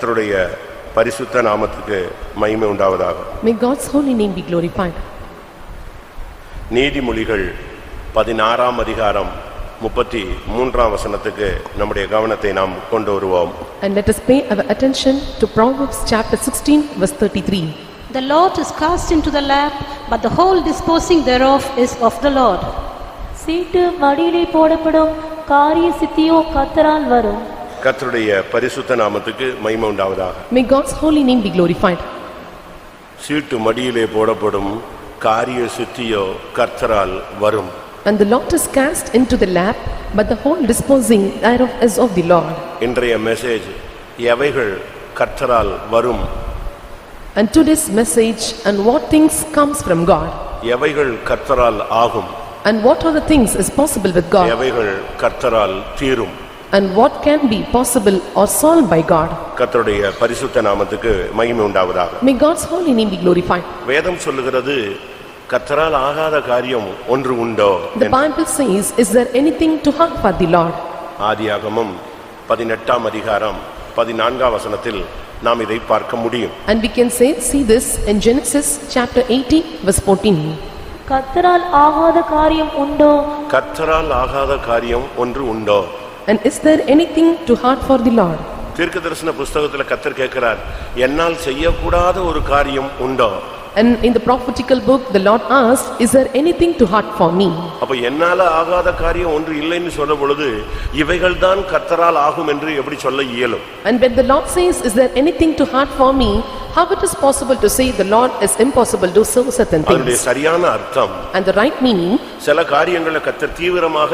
கர்த்தருடைய பரிசுத்த நாமத்துக்கு மகிமை உண்டாவதாக. May God's holy name be glorified. நீதிமொழிகள் 16ஆம் அதிகாரம் 33ஆம் வசனத்துக்கு நம்முடைய கவனத்தை நாம் கொண்டு வருவோம். And let us pay our attention to Proverbs chapter 16 verse 33. The Lord is cast into the lap, but the whole disposing thereof is of the Lord. சீட்டு மடியிலே போடப்படும் காரிய சித்தியோ கர்த்தரால் வரும். கர்த்தருடைய பரிசுத்த நாமத்துக்கு மகிமை உண்டாவதாக. May God's holy name be glorified. சீட்டு மடியிலே போடப்படும் காரிய சித்தியோ கர்த்தரால் வரும். And the lot is cast into the lap, but the whole disposing thereof is of the Lord. இன்றைய மெசேஜ் எவைகள் கர்த்தரால் வரும். And today's message, and what things comes from God. எவைகள் கர்த்தரால் ஆகும். And what are the things is possible with God. எவைகள் கர்த்தரால் தீரும். And what can be possible or solved by God. கர்த்தருடைய பரிசுத்த நாமத்துக்கு மகிமை உண்டாவதாக. May God's holy name be glorified. வேதம் சொல்லுகிறது கர்த்தரால் ஆகாத காரியம் ஒன்று உண்டோ. The Bible says, is there anything too hard for the Lord? ஆதியாகமம் 18ஆம் அதிகாரம் 14ஆம் வசனத்தில் நாம் இதை பார்க்க முடியும். And we can see this in Genesis chapter 18 verse 14. கர்த்தரால் ஆகாத காரியம் உண்டோ? கர்த்தரால் ஆகாத காரியம் ஒன்று உண்டோ. And is there anything too hard for the Lord? தீர்க்கதரிசன புத்தகத்துல கர்த்தர் கேட்கிறார், என்னால் செய்யக்கூடாத ஒரு காரியம் உண்டோ. And in the prophetical book the Lord asked, is there anything too hard for me? அப்ப என்னால ஆகாத காரியம் ஒன்று இல்லைன்னு சொல்ற பொழுது இவைகள்தான் கர்த்தரால் ஆகும் என்று எப்படி சொல்ல இயலும்? And when the Lord says, is there anything too hard for me, how it is possible to say the Lord is impossible to do certain அதனுடைய things? சரியான அர்த்தம், And the right meaning, சில காரியங்களை கர்த்தர் தீவிரமாக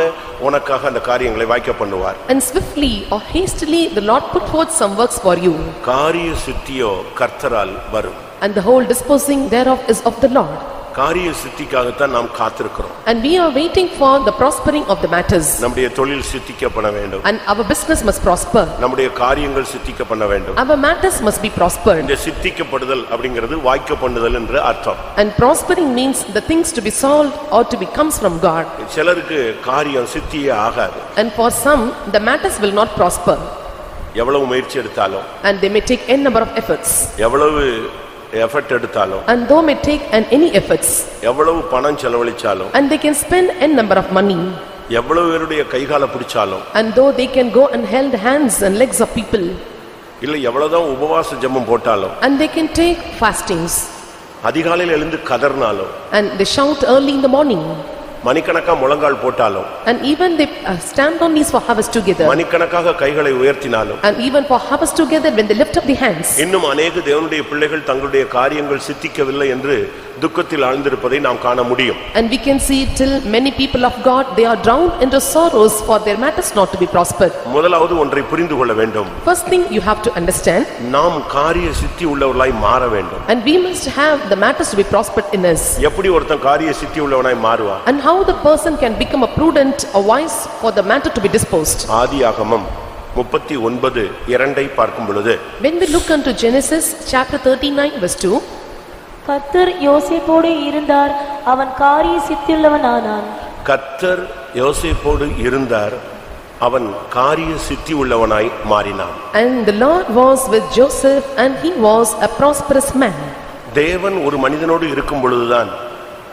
உனக்காக அந்த காரியங்களை வாய்க்க பண்ணுவார். and swiftly or hastily the Lord put forth some works for you, காரிய சித்தியோ கர்த்தரால் வரும். and the whole disposing thereof is of the Lord. காரிய சித்திக்காகத்தான் நாம் காத்திருக்கிறோம். And we are waiting for the prospering of the matters, நம்முடைய தொழில் சித்திக்கப்பட வேண்டும். and our business must prosper, நம்முடைய காரியங்கள் சித்திக்கப்பட வேண்டும். our matters must be prospered. இந்த சித்திக்கப்படுதல் அப்படிங்கிறது வாய்க்க பண்ணுதல் என்று அர்த்தம். And prospering means the things to be solved or to be comes from God. சிலருக்கு காரியம் சித்தியே ஆகாது. And for some, the matters will not prosper, எவ்வளவு முயற்சி எடுத்தாலும், and they may take n number of efforts, எவ்வளவு எஃபர்ட் எடுத்தாலும், and though may take any efforts, எவ்வளவு பணம் செலவழிச்சாலும், and they can spend n number of money, எவ்வளவு பேருடைய கைகால பிடிச்சாலும், and though they can go and held hands and legs of people, இல்ல எவ்வளவுதான் உபவாச ஜெபம் போட்டாலும், and they can take fastings, அதிகாலையில் எழுந்து கதறினாலும், and they shout early in the morning, மணிக்கணக்கா முழங்கால் போட்டாலும், and even they stand on knees for harvest together, மணிக்கணக்காக கைகளை உயர்த்தினாலும், and even for harvest together when they lift up the hands. இன்னும் अनेक தேவனுடைய பிள்ளைகள் தங்களுடைய காரியங்கள் சித்திக்கவில்லை என்று துக்கத்தில் ஆழ்ந்திருப்பதை நாம் காண முடியும். And we can see till many people of God, they are drowned into sorrows for their matters not to be prospered. முதலாவது ஒன்றை புரிந்து கொள்ள வேண்டும். First thing you have to understand, நாம் காரிய சித்தி உள்ளவர்களாய் மாற வேண்டும். and we must have the matters to be prospered in us. எப்படி ஒருத்தன் காரிய சித்தி உள்ளவனாய் மாறுவான்? And how the person can become a prudent or wise for the matter to be disposed. ஆதியாகமம் 39:2 பார்க்கும் பொழுது, When we look into Genesis chapter 39 verse 2, கர்த்தர் யோசேப்போடு இருந்தார், அவன் காரிய சித்தியுள்ளவனானான். கர்த்தர் யோசேப்போடு இருந்தார், அவன் காரிய சித்தி உள்ளவனாய் மாறினான். and the Lord was with Joseph, and he was a prosperous man. தேவன் ஒரு மனிதனோடு இருக்கும் பொழுதுதான்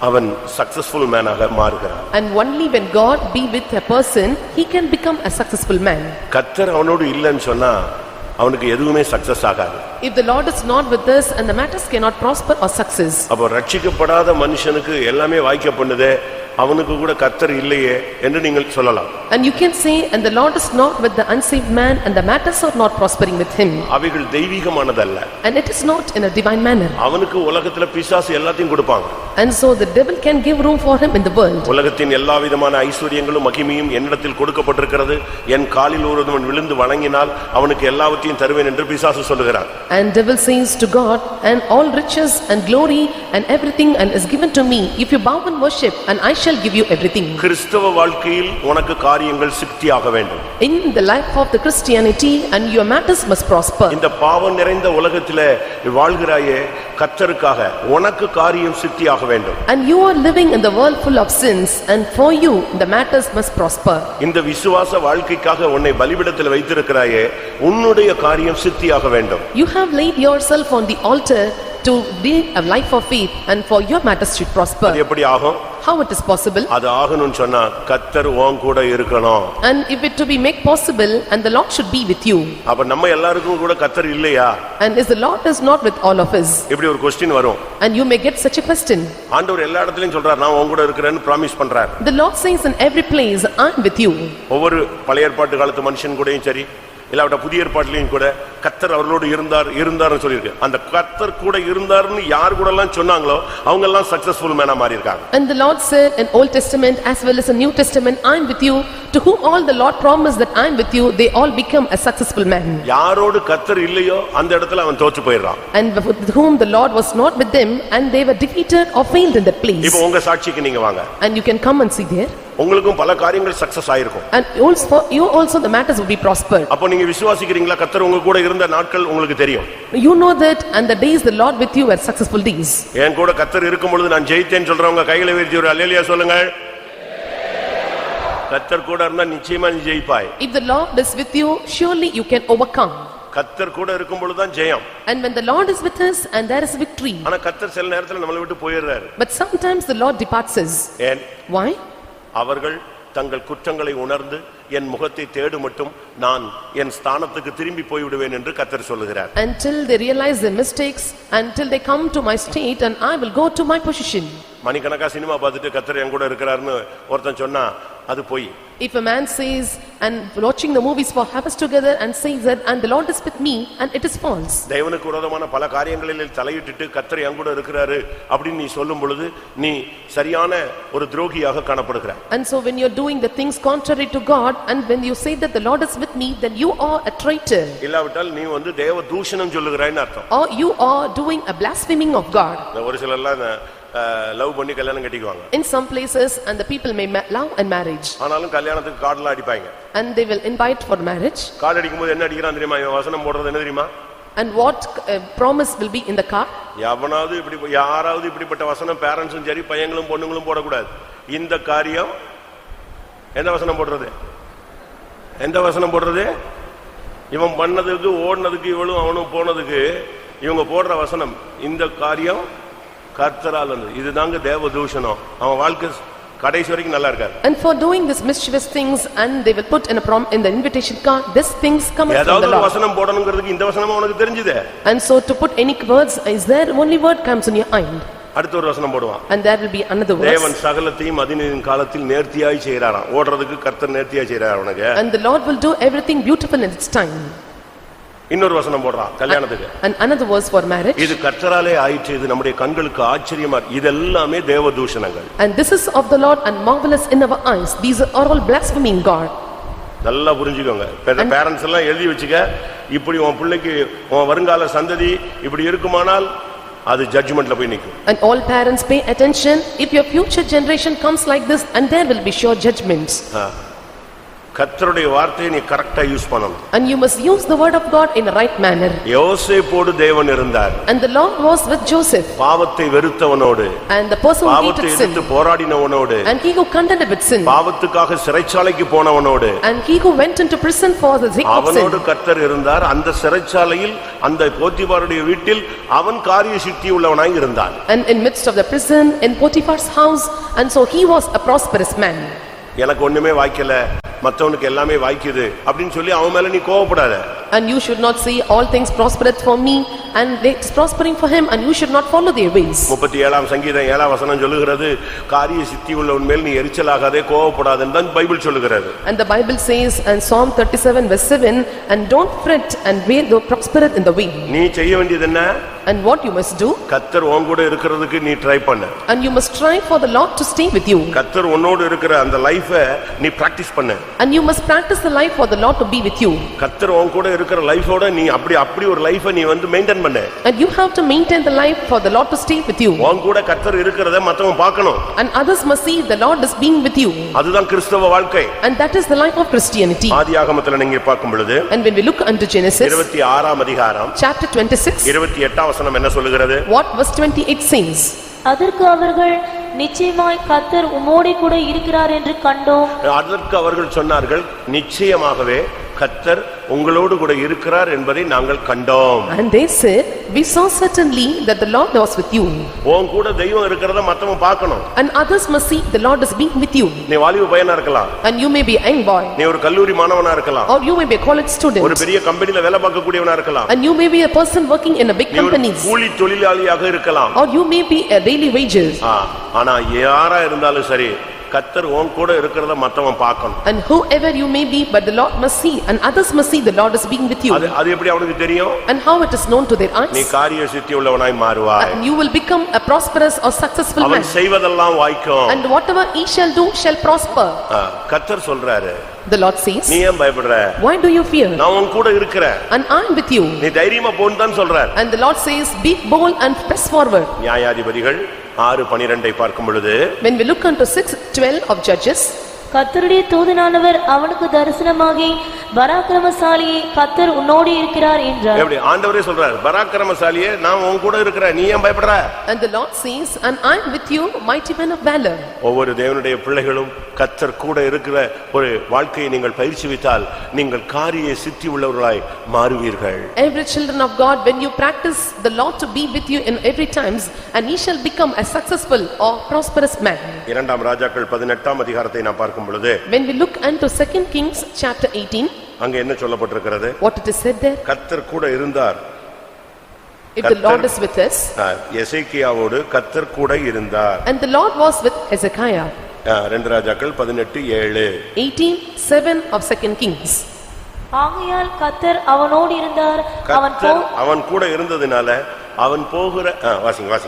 அவன் successful மேனாக மாறுகிறான். And only when God be with a person, he can become a successful man. கர்த்தர் அவனோடு இல்லைன்னு சொன்னா அவனுக்கு எதுவுமே சக்சஸ் ஆகாது. If the Lord is not with us, and the matters cannot prosper or success. அப்போ ரட்சிக்கப்படாத மனுஷனுக்கு எல்லாமே வாய்க்க பண்ணுதே, அவனுக்கு கூட கர்த்தர் இல்லையே என்று நீங்கள் சொல்லலாம். And you can say, and the Lord is not with the unsaved man, and the matters are not prospering with him. அவைகள் தெய்வீகமானதல்ல. And it is not in a divine manner. அவனுக்கு உலகத்துல பிசாசு எல்லாத்தையும் கொடுப்பாங்க. And so the devil can give room for him in the world. உலகத்தின் எல்லா விதமான ஐஸ்வரியங்களும் மகிமையும் என்னிடத்தில் கொடுக்கப்பட்டிருக்கிறது, என் காலில் ஒருவன் விழுந்து வணங்கினால் அவனுக்கு எல்லாவற்றையும் தருவேன் என்று பிசாசு சொல்லுகிறான். And devil says to God, and all riches and glory and everything and is given to me. If you bow and worship, and I shall give you everything. கிறிஸ்தவ வாழ்க்கையில் உனக்கு காரியங்கள் சித்தியாக வேண்டும். In the life of the Christianity, and your matters must prosper. இந்த பாவம் நிறைந்த உலகத்திலே வாழ்கிறாயே, கர்த்தருக்காக உனக்கு காரியம் சித்தியாக வேண்டும். And you are living in the world full of sins, and for you the matters must prosper. இந்த விசுவாச வாழ்க்கைக்காக உன்னை பலிபீடத்தில் வைத்திருக்கிறாயே, உன்னுடைய காரியம் சித்தியாக வேண்டும். You have laid yourself on the altar to live a life of faith, and for your matters should prosper. அது எப்படி ஆகும்? How it is possible? அது ஆகணும்னு சொன்னா கர்த்தர் உன் கூட இருக்கணும். And if it to be make possible, and the Lord should be with you. அப்ப நம்ம எல்லாருக்கும் கூட கர்த்தர் இல்லையா? And is the Lord is not with all of us? இப்படி ஒரு क्वेश्चन வரும். And you may get such a question. ஆண்டவர் எல்லா இடத்துலயும் சொல்றார், நான் உன் கூட இருக்கிறேன்னு ப்ராமிஸ் பண்றார். The Lord says in every place, I am with you. ஒவ்வொரு பழைய ஏற்பாட்டு காலத்து மனுஷன் கூடயும் சரி, இல்லாவிட்ட புதிய ஏற்பாட்டிலையும் கூட கர்த்தர் அவர்களோடு இருந்தார்னு சொல்லியிருக்கு. அந்த கர்த்தர் கூட இருந்தார்னு யார் கூட எல்லாம் சொன்னாங்களோ அவங்க எல்லாம் சக்சஸ்ஃபுல் மேனா மாறி இருக்காங்க. And the Lord said in Old Testament as well as in New Testament, I am with you. To whom all the Lord promised that I am with you, they all become a successful man. யாரோடு கர்த்தர் இல்லையோ அந்த இடத்துல அவன் தோற்று போயிடுறான். And with whom the Lord was not with them, and they were defeated or failed in that place. இப்போ உங்க சாட்சிக்கு நீங்க வாங்க. And you can come and see there. உங்களுக்கும் பல காரியங்கள் சக்சஸ் ஆயிருக்கும். And also for you also the matters will be prospered. அப்போ நீங்க விசுவாசிக்கிறீங்களா கர்த்தர் உங்க கூட இருந்த நாட்கள் உங்களுக்கு தெரியும். You know that, and the days the Lord with you were successful days. என் கூட கர்த்தர் இருக்கும் பொழுது நான் ஜெயித்தேன்னு சொல்றவங்க கைகளை உயர்த்தி ஒரு அல்லேலூயா சொல்லுங்க. கர்த்தர் கூட இருந்தா நிச்சயமா நீ ஜெயிப்பாய். If the Lord is with you, surely you can overcome. கர்த்தர் கூட இருக்கும் பொழுது தான் ஜெயம். And when the Lord is with us, and there is victory. ஆனா கர்த்தர் சில நேரத்துல நம்மளை விட்டு போயிடுறாரு. But sometimes the Lord departs us. ஏன்? Why? அவர்கள் தங்கள் குற்றங்களை உணர்ந்து என் முகத்தை தேடு மட்டும் நான் என் ஸ்தானத்துக்கு திரும்பி போய்விடுவேன் என்று கர்த்தர் சொல்லுகிறார். Until they realize their mistakes, until they come to my state, and I will go to my position. மணிக்கணக்கா சினிமா பார்த்துட்டு கர்த்தர் என் கூட இருக்கிறாருன்னு ஒருத்தன் சொன்னா அது பொய். If a man says and watching the movies for hours together and says that and the Lord is with me, and it is false. தேவனுக்கு விரோதமான பல காரியங்களில் தலையிட்டு கர்த்தர் என் கூட இருக்கிறாரு அப்படி நீ சொல்லும் பொழுது நீ சரியான ஒரு துரோகியாக காணப்படுகிறாய். And so when you're doing the things contrary to God, and when you say that the Lord is with me, then you are a traitor. இல்லாவிட்டால் நீ தேவ தூஷணம் சொல்லுகிறாய்ன்னு அர்த்தம். Or you are doing a blaspheming of God. ஒரு சிலர்லாம் love பண்ணி கல்யாணம் கட்டிக்குவாங்க. In some places, and the people may love and marriage. ஆனாலும் கல்யாணத்துக்கு கார்டுலாம் அடிப்பாங்க. And they will invite for marriage. Card அடிக்கும்போது என்ன அடிக்கிறான் தெரியுமா? இவன் வசனம் போடுறது என்ன தெரியுமா? And what promise will be in the card? யாராவது இப்படிப்பட்ட வசனம் பேரண்ட்ஸும் சரி பையங்களும் பொண்ணுங்களும் போடக்கூடாது. இந்த காரியம் எந்த வசனம் போடுறது? எந்த வசனம் போடுறது? இவன் பண்ணதுக்கு ஓடுனதுக்கு இவளும் அவனும் போனதுக்கு இவங்க போடுற வசனம் இந்த காரியம் கர்த்தரால் வந்தது. இதுதாங்க தேவ தூஷணம். அவன் வாழ்க்கை கடைசி வரைக்கும் நல்லா இருக்காது. And for doing this mischievous things, and they will put in the invitation card, these things come from the ஏதாவது Lord. வசனம் போடணும்ங்கிறதுக்கு இந்த வசனமா உனக்கு தெரிஞ்சதே. And so to put any words, is there only word comes in your mind? அடுத்த ஒரு வசனம் போடுவான். And there will be another verse. தேவன் சகலத்தையும் அதின் காலத்தில் நேர்த்தியாய் செய்றாராம். ஓடுறதுக்கு கர்த்தர் நேர்த்தியாய் செய்றார் உனக்கு. And the Lord will do everything beautiful in its time. இன்னொரு வசனம் போடுறான் கல்யாணத்துக்கு. And another verse for marriage. இது கர்த்தராலே ஆயிற்று, இது நம்முடைய கண்களுக்கு ஆச்சரியமா, இதெல்லாமே தேவ தூஷணங்கள். And this is of the Lord and marvelous in our eyes. These are all blaspheming God. நல்லா புரிஞ்சுக்கோங்க. பேரண்ட்ஸ் எல்லாம் எழுதி வச்சுக்க. இப்படி உன் பிள்ளைக்கு உன் வருங்கால சந்ததி இப்படி இருக்குமானால் அது ஜட்ஜ்மென்ட்ல போய் நிக்கும். And all parents pay attention. If your future generation comes like this, and there will be sure judgments. கர்த்தருடைய வார்த்தையை நீ கரெக்ட்டா யூஸ் பண்ணணும். And you must use the word of God in a right manner. யோசேப்போடு தேவன் இருந்தார். And the Lord was with Joseph. பாவத்தை வெறுத்தவனோடு, And the person who hated sin. பாவத்தை எதிர்த்து போராடினவனோடு, And he who contended with sin. பாவத்துக்காக சிறைச்சாலைக்கு போனவனோடு, And he who went into prison for the sake of sin. அவனோடு கர்த்தர் இருந்தார். அந்த சிறைச்சாலையில் அந்த போத்திபாருடைய வீட்டில் அவன் காரிய சித்தி உள்ளவனாய் இருந்தான். And in midst of the prison in Potiphar's house, and so he was a prosperous man. எனக்கு ஒண்ணுமே வாய்க்கல, மத்தவனுக்கு எல்லாமே வாய்க்குது அப்படினு சொல்லி அவன் மேல நீ கோவப்படாத. And you should not say all things prospereth for me, and it's prospering for him, and you should not follow their ways. 37ஆம் சங்கீதம் 7ஆம் வசனம் சொல்லுகிறது, காரிய சித்தி உள்ளவன் மேல் நீ எரிச்சலாகாதே, கோவப்படாதேன்னு தான் பைபிள் சொல்லுகிறது. And the Bible says in Psalm 37 verse 7, and don't fret and wait though prospereth in the way. நீ செய்ய வேண்டியது என்ன? And what you must do? கர்த்தர் உன் கூட இருக்கிறதுக்கு நீ ட்ரை பண்ணு. And you must try for the Lord to stay with you. கர்த்தர் உன்னோடு இருக்கிற அந்த லைஃபை நீ பிராக்டீஸ் பண்ணு. And you must practice the life for the Lord to be with you. கர்த்தர் உன் கூட இருக்கிற லைஃபோட நீ அப்படி ஒரு லைஃபை நீ மெயின்டைன் பண்ணு. And you have to maintain the life for the Lord to stay with you. உன் கூட கர்த்தர் இருக்கிறதை மத்தவங்க பார்க்கணும். And others must see the Lord is being with you. அதுதான் கிறிஸ்தவ வாழ்க்கை. And that is the life of Christianity. ஆதியாகமத்துல நீங்க பார்க்கும் பொழுது And when we look unto Genesis 26ஆம் அதிகாரம் chapter 26 28ஆம் வசனம் என்ன சொல்லுகிறது? what verse 28 says? அதற்கு அவர்கள் நிச்சயமாய் கர்த்தர் உம்மோடே கூட இருக்கிறார் என்று கண்டோம். அதற்கு அவர்கள் சொன்னார்கள், நிச்சயமாகவே கர்த்தர் உங்களோடு கூட இருக்கிறார் என்பதை நாங்கள் கண்டோம். And they said, we saw certainly that the Lord was with you. உன் கூட தெய்வம் இருக்கிறத மத்தவங்க பார்க்கணும். And others must see the Lord is being with you. நீ வாலிப பையனா இருக்கலாம். And you may be a young boy. நீ ஒரு கல்லூரி மாணவனா இருக்கலாம். Or you may be a college student. ஒரு பெரிய கம்பெனில வேலை பார்க்க கூடியவனா இருக்கலாம். And you may be a person working in a big companies. நீ கூலி தொழிலாளியாக இருக்கலாம். Or you may be a daily wages. ஆனா யாரா இருந்தாலும் சரி, கர்த்தர் உன் கூட இருக்கிறத மத்தவன் பார்க்கணும். And whoever you may be, but the Lord must see, and others must see the Lord is being with you. அது எப்படி அவனுக்கு தெரியும்? And how it is known to their eyes? நீ காரிய சித்தி உள்ளவனாய் மாறுவாய். And you will become a prosperous or successful man. அவன் செய்வதெல்லாம் வாய்க்கும். And whatever he shall do shall prosper. கர்த்தர் சொல்றாரு, The Lord says, நீ ஏன் பயப்படுற? why do you fear? நான் உன் கூட இருக்கிறேன். And I am with you. நீ தைரியமா போன்னு தான் சொல்றார். And the Lord says, be bold and press forward. நியாயாதிபதிகள் 6:12 பார்க்கும் பொழுது, When we look unto 6:12 of Judges, கர்த்தருடைய தூதனானவர் அவனுக்கு தரிசனமாகி பராக்கிரமசாலியே கர்த்தர் உன்னோடு இருக்கிறார் என்றார். எப்படி ஆண்டவரே சொல்றார், பராக்கிரமசாலியே நான் உன் கூட இருக்கிறேன், நீ ஏன் பயப்படுற? and the Lord says, and I am with you, mighty men of valor. ஒவ்வொரு தேவனுடைய பிள்ளைகளும் கர்த்தர் கூட இருக்கிற ஒரு வாழ்க்கையை நீங்கள் பயிற்சிவித்தால் நீங்கள் காரிய சித்தி உள்ளவர்களாய் மாறுவீர்கள். Every children of God, when you practice the Lord to be with you in every times, and ye shall become a successful or prosperous man. இரண்டாம் ராஜாக்கள் 18ஆம் அதிகாரத்தை நாம் பார்க்கும் பொழுது, When we look unto 2 Kings chapter 18, அங்க என்ன சொல்லப்பட்டிருக்கிறது? what it is said there? கர்த்தர் கூட இருந்தார். If the Lord is with us, எசேக்கியாவோடு கர்த்தர் கூட இருந்தார். and the Lord was with Hezekiah. 2 ராஜாக்கள் 18:7. 18:7 of 2 Kings. ஆகையால் கர்த்தர் அவனோடு இருந்தார். அவன் கூட இருந்ததினால அவன் போகிற வாசிங்க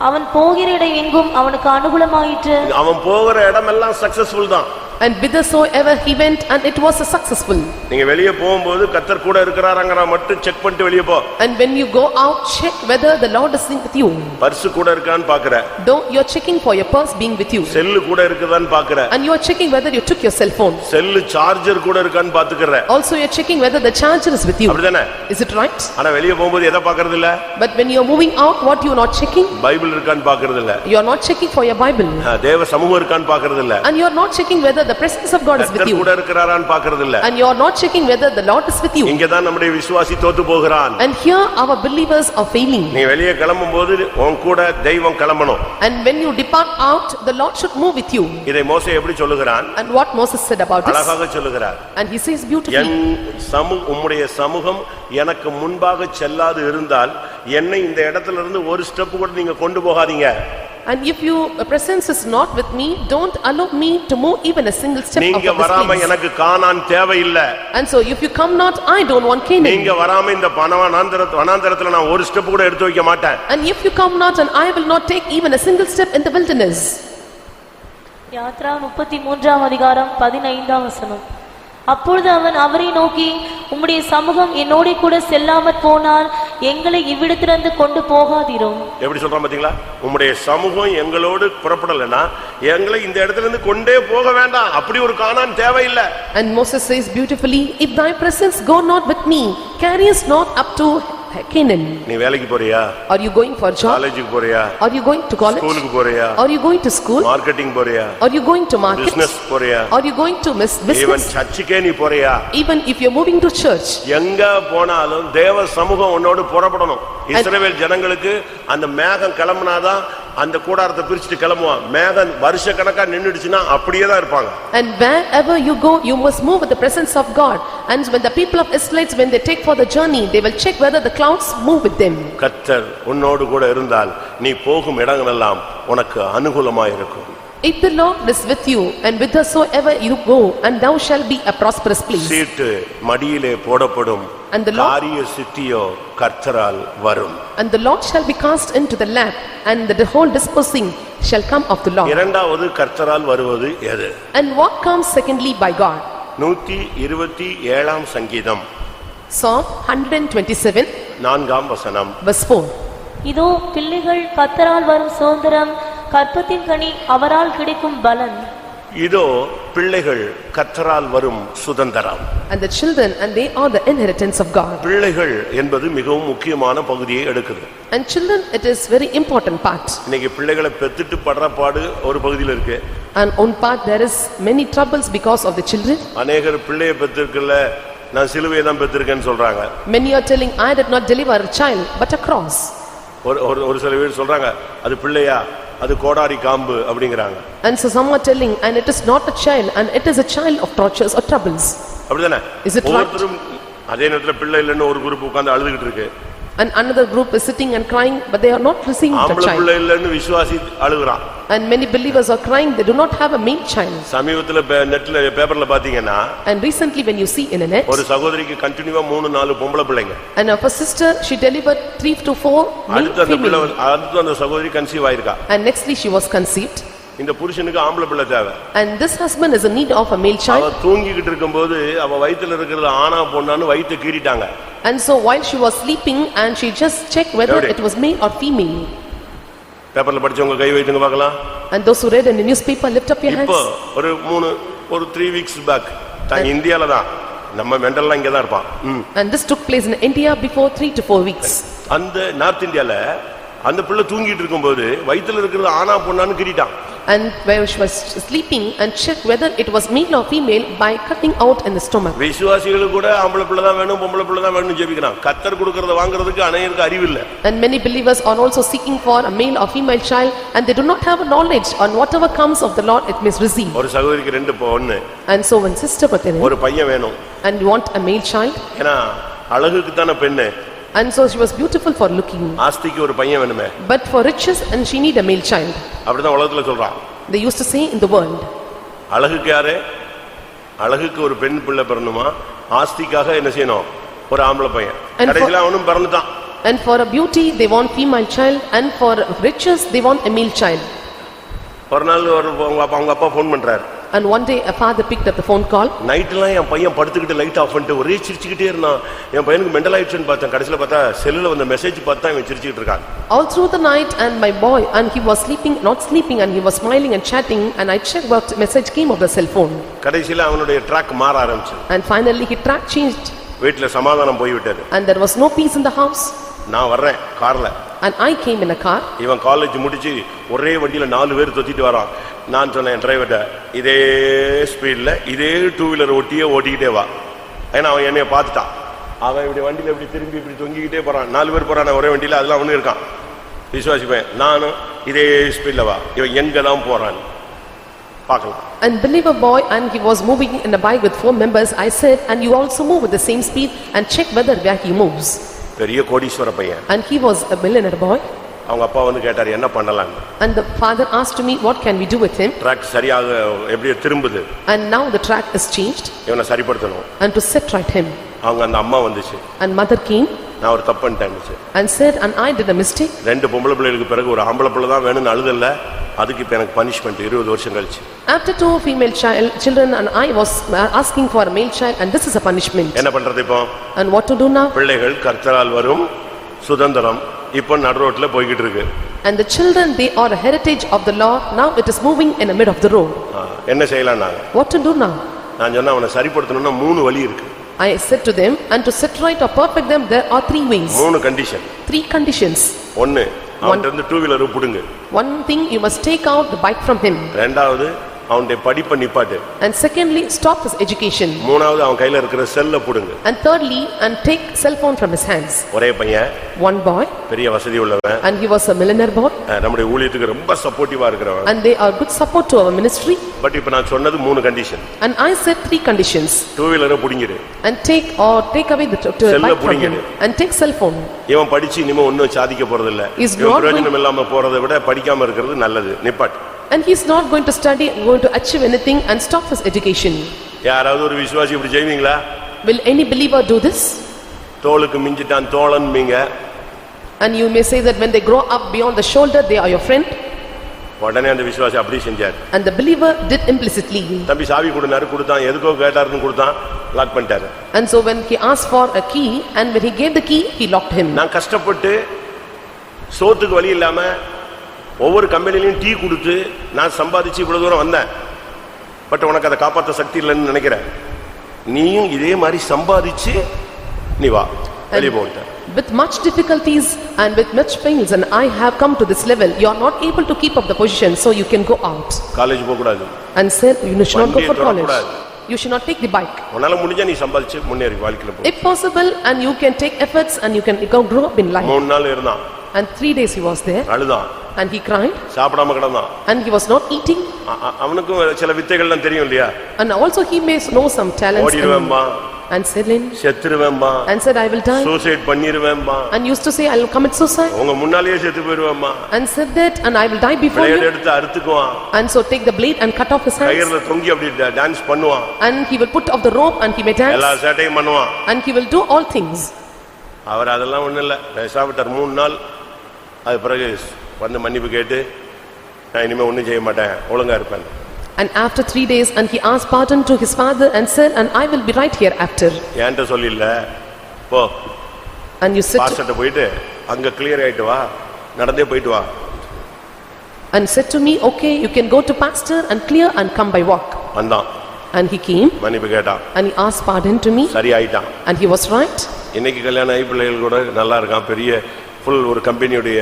அவன் போகிற இடம் எங்கும் அவனுக்கு அனுகூலமாயிற்று. அவன் போகிற இடமெல்லாம் சக்சஸ்ஃபுல் தான். And whithersoever he went, and it was a successful. நீங்க வெளிய போகும்போது கர்த்தர் கூட இருக்கறாங்கங்கற மட்டும் செக் பண்ணிட்டு வெளிய போ. And when you go out, check whether the Lord is with you. Purse கூட இருக்கான்னு பாக்குற. Though you are checking for your purse being with you. செல் கூட இருக்குதான்னு பாக்குற. And you are checking whether you took your cell phone. Sell charger கூட இருக்கான்னு பாத்துக்கற. Also you are checking whether the charger is with you. அப்படிதானே? Is it right? ஆனா வெளிய போகும்போது எதை பார்க்கிறது இல்ல? But when you are moving out, what you are not checking? Bible இருக்கான்னு பார்க்கிறது இல்ல. You are not checking for your Bible. தேவ சமூகம் இருக்கான்னு பார்க்கிறது இல்ல. And you are not checking whether the presence of God is with you. கூட இருக்கறாரான்னு பார்க்கிறது இல்ல. And you are not checking whether the Lord is with you. இங்க தான் நம்முடைய விசுவாசி தோத்து போகிறான். And here our believers are failing. நீ வெளிய கிளம்பும்போது உன் கூட தெய்வம் கிளம்பணும். And when you depart out, the Lord should move with you. இதை மோசே எப்படி சொல்லுகிறான்? And what Moses said about this? அழகாக சொல்லுகிறார். And he says beautifully, உம்முடைய சமூகம் எனக்கு முன்பாக செல்லாது இருந்தால் என்னை இந்த இடத்திலிருந்து ஒரு ஸ்டெப் கூட நீங்க கொண்டு போகாதீங்க. And if your presence is not with me, don't allow me to move even a single step of this place. நீங்க வராம எனக்கு கானான் தேவையில்லை. And so if you come not, I don't want Canaan. நீங்க வராம இந்த வனாந்தரத்துல நான் ஒரு ஸ்டெப் கூட எடுத்து வைக்க மாட்டேன். And if you come not, and I will not take even a single step in the wilderness. Yatra 33ஆம் அதிகாரம் 15ஆம் வசனம். அப்பொழுது அவன் அவரை நோக்கி, உம்முடைய சமூகம் என்னோட கூட செல்லாமற் போனால் எங்களை இவ்விடத்திலிருந்து கொண்டு போகாதீரும். எப்படி சொல்றான் பாத்தீங்களா? உம்முடைய சமூகம் எங்களோடு புறப்படலனா எங்களை இந்த இடத்துல இருந்து கொண்டே போக வேண்டாம். அப்படி ஒரு கானான் தேவையில்லை. And Moses says beautifully, if thy presence go not with me, carry us not up to Canaan. நீ வேலைக்கு போறியா? Are you going for job? காலேஜுக்கு போறியா? Are you going to college? ஸ்கூலுக்கு போறியா? Are you going to school? Marketing போறியா? Are you going to market? Business போறியா? Are you going to business? Even சர்ச்சுக்கே நீ போறியா? Even if you are moving to church. எங்க போனாலும் தேவ சமூகம் உன்னோடு புறப்படணும். இஸ்ரவேல் ஜனங்களுக்கு அந்த மேகம் கிளம்பினாதான் அந்த கூடாரத்தை பிரிச்சுட்டு கிளம்புவான். மேகம் வருஷக்கணக்கா நின்னுடுச்சுன்னா அப்படியே தான் இருப்பாங்க. And wherever you go, you must move with the presence of God. And when the people of Israelites, when they take for the journey, they will check whether the clouds move with them. கர்த்தர் உன்னோடு கூட இருந்தால் நீ போகும் இடங்களெல்லாம் உனக்கு அனுகூலமாய் இருக்கும். If the Lord is with you, and whithersoever you go, and thou shalt be a prosperous place. சீட்டு மடியிலே போடப்படும், And the Lord, காரிய சித்தியோ கர்த்தரால் வரும். and the Lord shall be cast into the lap, and the whole disposing shall come of the Lord. இரண்டாவது கர்த்தரால் வருவது எது? And what comes secondly by God? 127 சங்கீதம் Psalm 127, 4 வசனம். verse 4. இதோ பிள்ளைகள் கர்த்தரால் வரும் சுதந்திரம், கற்பத்தின் கனி அவரால் கிடைக்கும் பலன். இதோ பிள்ளைகள் கர்த்தரால் வரும் சுதந்திரம். And the children, and they are the inheritance of God. பிள்ளைகள் என்பது மிகவும் முக்கியமான பகுதியை எடுக்குது. And children, it is very important part. இன்னைக்கு பிள்ளைகளை பெத்துட்டு படுற பாடு ஒரு பகுதியில் இருக்கு. And on part there is many troubles because of the children. அநேகர் பிள்ளையை பெத்திருக்கல, நான் சிலுவையை தான் பெத்திருக்கேன்னு சொல்றாங்க. Many are telling, I did not deliver a child but a cross. ஒரு சில பேர் சொல்றாங்க, அது பிள்ளையா, அது கோடாரி காம்பு அப்படிங்கறாங்க. And so some are telling, and it is not a child, and it is a child of tortures or troubles. அப்படிதானே? Is it right? ஒவ்வொருத்தரும் அதே நேரத்துல பிள்ளை இல்லன்னு ஒரு குரூப் உட்கார்ந்து அழுதுகிட்டு இருக்கு. And another group is sitting and crying, but they are not receiving the ஆம்பளை child. பிள்ளை இல்லன்னு விசுவாசி அழுகுறான். And many believers are crying, they do not have a male child. சமீபத்துல நெட்ல பேப்பர்ல பாத்தீங்கன்னா, And recently when you see in a net, ஒரு சகோதரிக்கு கண்டினியூவா 3-4 பொம்பளை பிள்ளைங்க. and of a sister, she delivered 3 to 4 male female. அடுத்து அந்த சகோதரி கன்சீவ் ஆயிருக்கா. And nextly she was conceived. இந்த புருஷனுக்கு ஆம்பளை பிள்ளை தேவை. And this husband is in need of a male child. அவ தூங்கிக்கிட்டு இருக்கும்போது அவ வயித்துல இருக்கிறது ஆணா பொண்ணான்னு வயித்தை கீறிட்டாங்க. And so while she was sleeping, and she just checked whether it was male or female. பேப்பர்ல படிச்சவங்க கை வைத்துங்க பார்க்கலாம். And those who read in the newspaper, lift up your hands. இப்போ ஒரு 3 weeks back இந்தியால தான், நம்ம மெண்டல்லாம் இங்க தான் இருப்பான். And this took place in India before 3 to 4 weeks. அந்த நார்த் இந்தியால அந்த பிள்ளை தூங்கிட்டு இருக்கும்போது வயித்துல இருக்கிறது ஆணா பொண்ணான்னு கீறிட்டான். And where she was sleeping, and checked whether it was male or female by cutting out in the stomach. விசுவாசிகளுக்கு கூட ஆம்பளை பிள்ளை தான் வேணும், பொம்பளை பிள்ளை தான் வேணும்னு ஜெபிக்கிறான். கர்த்தர் கொடுக்கறத வாங்குறதுக்கு அநேகருக்கு அறிவு இல்ல. And many believers are also seeking for a male or female child, and they do not have a knowledge on whatever comes of the Lord it may receive. ஒரு சகோதரிக்கு 2 பொண்ணு, And so when sister Patel, ஒரு பையன் வேணும். and you want a male child, ஏன்னா அழகுக்கு தான பெண்ணு. and so she was beautiful for looking. ஆஸ்திக்கு ஒரு பையன் வேணுமே. But for riches, and she need a male child. அப்படிதான் உலகத்துல சொல்றான். They used to say in the world. அழகுக்கு யாரு? அழகுக்கு ஒரு பெண் பிள்ளை பிறணுமா, ஆஸ்திக்காக என்ன செய்யணும்? ஒரு ஆம்பளை பையன். கடைசில அவனும் பிறந்துட்டான். And for a beauty they want female child, and for riches they want a male child. ஒரு நாள் அவங்க அப்பா போன் பண்றாரு. And one day a father picked up the phone call. நைட்லாம் என் பையன் படுத்துக்கிட்டு லைட் ஆஃப் பண்ணிட்டு ஒரே சிரிச்சுக்கிட்டே இருந்தான். என் பையனுக்கு மெண்டல் ஆயிடுச்சுன்னு பார்த்தேன். கடைசில பார்த்தா செல்லுல வந்த மெசேஜ் பார்த்தா இவன் சிரிச்சுக்கிட்டு இருக்கான். All through the night, and my boy, and he was sleeping, not sleeping, and he was smiling and chatting, and I checked what message came of the cell phone. கடைசில அவனுடைய ட்ராக் மாற ஆரம்பிச்சு. And finally his track changed. வீட்டுல சமாதானம் போய்விட்டது. And there was no peace in the house. நான் வர்றேன் கார்ல. And I came in a car. இவன் காலேஜ் முடிச்சு ஒரே வண்டியில 4 பேர் தொத்திட்டு வரான். நான் சொன்னேன் டிரைவர்ட்ட, இதே ஸ்பீட்ல இதே 2 வீலர் ஓட்டிக்கிட்டே வா. ஏன்னா அவன் என்னைய பார்த்துட்டான். அவன் இப்படி வண்டியில இப்படி திரும்பி இப்படி தொங்கிக்கிட்டே போறான். 4 பேர் போறான் ஒரே வண்டியில, அதெல்லாம் அவனு இருக்கான். விசுவாசிப்பேன், நானும் இதே ஸ்பீட்ல வா. இவன் எங்க தான் போறான் பார்க்கலாம். And believer boy, and he was moving in a bike with 4 members. I said, and you also move with the same speed, and check whether where he moves. பெரிய கோடீஸ்வர பையன். And he was a millionaire boy. அவங்க அப்பா வந்து கேட்டாரு, என்ன பண்ணலாம்? And the father asked me, what can we do with him? Track சரியாக எப்படியே திரும்புது. And now the track is changed. இவனை சரிப்படுத்தணும். And to set right him. அவங்க அந்த அம்மா வந்துச்சு. And mother came. நான் ஒரு தப்பு பண்ணிட்டேன். And said, and I did a mistake. 2 பொம்பளை பிள்ளைகளுக்கு பிறகு ஒரு ஆம்பளை பிள்ளை தான் வேணும்னு அழுதல்ல, அதுக்கு இப்ப எனக்கு பனிஷ்மென்ட் 20 வருஷம் கழிச்சு. After 2 female children, and I was asking for a male child, and this is a punishment. என்ன பண்றது இப்போ? And what to do now? பிள்ளைகள் கர்த்தரால் வரும் சுதந்திரம் இப்போ நடு ரோட்ல போய்கிட்டு இருக்கு. And the children, they are a heritage of the Lord. Now it is moving in the mid of the road. என்ன செய்யலாம் நாங்க? What to do now? நான் சொன்னா அவனை சரிப்படுத்தணும்னா 3 வழி இருக்கு. I said to them, and to set right or perfect them, there are 3 ways. 3 condition. 3 conditions. 1, அவன்கிட்ட இருந்து 2 வீலர் புடுங்க. One thing, you must take out the bike from him. இரண்டாவது, அவனுடைய படிப்பை நிப்பாட்டு. And secondly, stop his education. மூணாவது, அவன் கையில இருக்கிற செல்ல புடுங்க. And thirdly, and take cell phone from his hands. ஒரே பையன், one boy, பெரிய வசதி உள்ளவன், and he was a millionaire boy, நம்முடைய ஊழியத்துக்கு ரொம்ப சப்போர்ட்டிவா இருக்கிறவன். and they are good support to our ministry. But இப்ப நான் சொன்னது 3 condition. And I said 3 conditions. 2 வீலரை புடிங்கிரு. And take away the bike from him, and take cell phone. இவன் படிச்சு இனிமே ஒண்ணும் சாதிக்க போறது இல்ல. பிரயோஜனம் இல்லாம போறதை விட படிக்காம இருக்கிறது நல்லது. நிப்பாட்டு. And he is not going to study, going to achieve anything and stop his education. யாராவது ஒரு விசுவாசி இப்படி செய்வீங்களா? Will any believer do this? தோளுக்கு மிஞ்சிட்டான் தோழன்பீங்க. And you may say that when they grow up beyond the shoulder, they are your friend. உடனே அந்த விசுவாசி அப்படி செஞ்சார். And the believer did implicitly. தம்பி சாவி கொடுனாரு, கொடுத்தான், எதுக்கோ கேட்டாருன்னு கொடுத்தான், லாக் பண்ணிட்டாரு. And so when he asked for a key and when he gave the key, he locked him. நான் கஷ்டப்பட்டு சோத்துக்கு வழி இல்லாம ஒவ்வொரு கம்பெனிலையும் டீ கொடுத்து நான் சம்பாதிச்சு இவ்வளவு தூரம் வந்தேன். பட் உனக்கு அதை காப்பாற்ற சக்தி இல்லைன்னு நினைக்கிறேன். நீயும் இதே மாதிரி சம்பாதிச்சு நீ வா, வெளியே போட்ட. With much difficulties and with much pains and I have come to this level, you are not able to keep up the position, so you can go out. College போக கூடாது. And said you should not go for college. You should not take the bike. உன்னால முடிஞ்சா நீ சம்பாதிச்சு முன்னேறி வாழ்க்கையில போ. If possible, and you can take efforts and you can grow up in life. 3 நாள் இருந்தான். And 3 days he was there. அழுதான். And he cried. சாப்பிடாம கிடந்தான். And he was not eating. அவனுக்கும் சில வித்தைகள்லாம் தெரியும் இல்லையா? And also he may know some talents. ஓடிடுவேன்பா. And said in. செத்துருவேன்பா. And said I will die. Suicide பண்ணிடுவேன்பா. And used to say I will commit suicide. உங்க முன்னாலேயே செத்து போயிடுவேன்பா. And said that and I will die before you. Blade எடுத்து அறுத்துக்குவான். And so take the blade and cut off his hands. கயிறுல தொங்கி அப்படி dance பண்ணுவான். And he will put off the rope and he may dance. எல்லா சேட்டையும் பண்ணுவான். And he will do all things. அவர் அதெல்லாம் ஒண்ணும் இல்ல. சாப்பிட்டார் 3 நாள். அது பிறகு வந்து மன்னிப்பு கேட்டு நான் இனிமே ஒண்ணும் செய்ய மாட்டேன், ஒழுங்கா இருப்பேன். And after 3 days and he asked pardon to his father and said and I will be right here after. ஏன்ட்ட சொல்லில்ல போ. And you said பாஸ்டர்ட்ட போயிட்டு அங்க கிளியர் ஆயிட்டு வா, நடந்தே போயிட்டு வா. And said to me, okay, you can go to pastor and clear and come by walk. வந்தான். And he came. மன்னிப்பு கேட்டான். And he asked pardon to me. சரி ஆயிட்டான். And he was right. இன்னைக்கு கல்யாணம் ஆகி பிள்ளைகள் கூட நல்லா இருக்கான், பெரிய ஃபுல் ஒரு கம்பெனியுடைய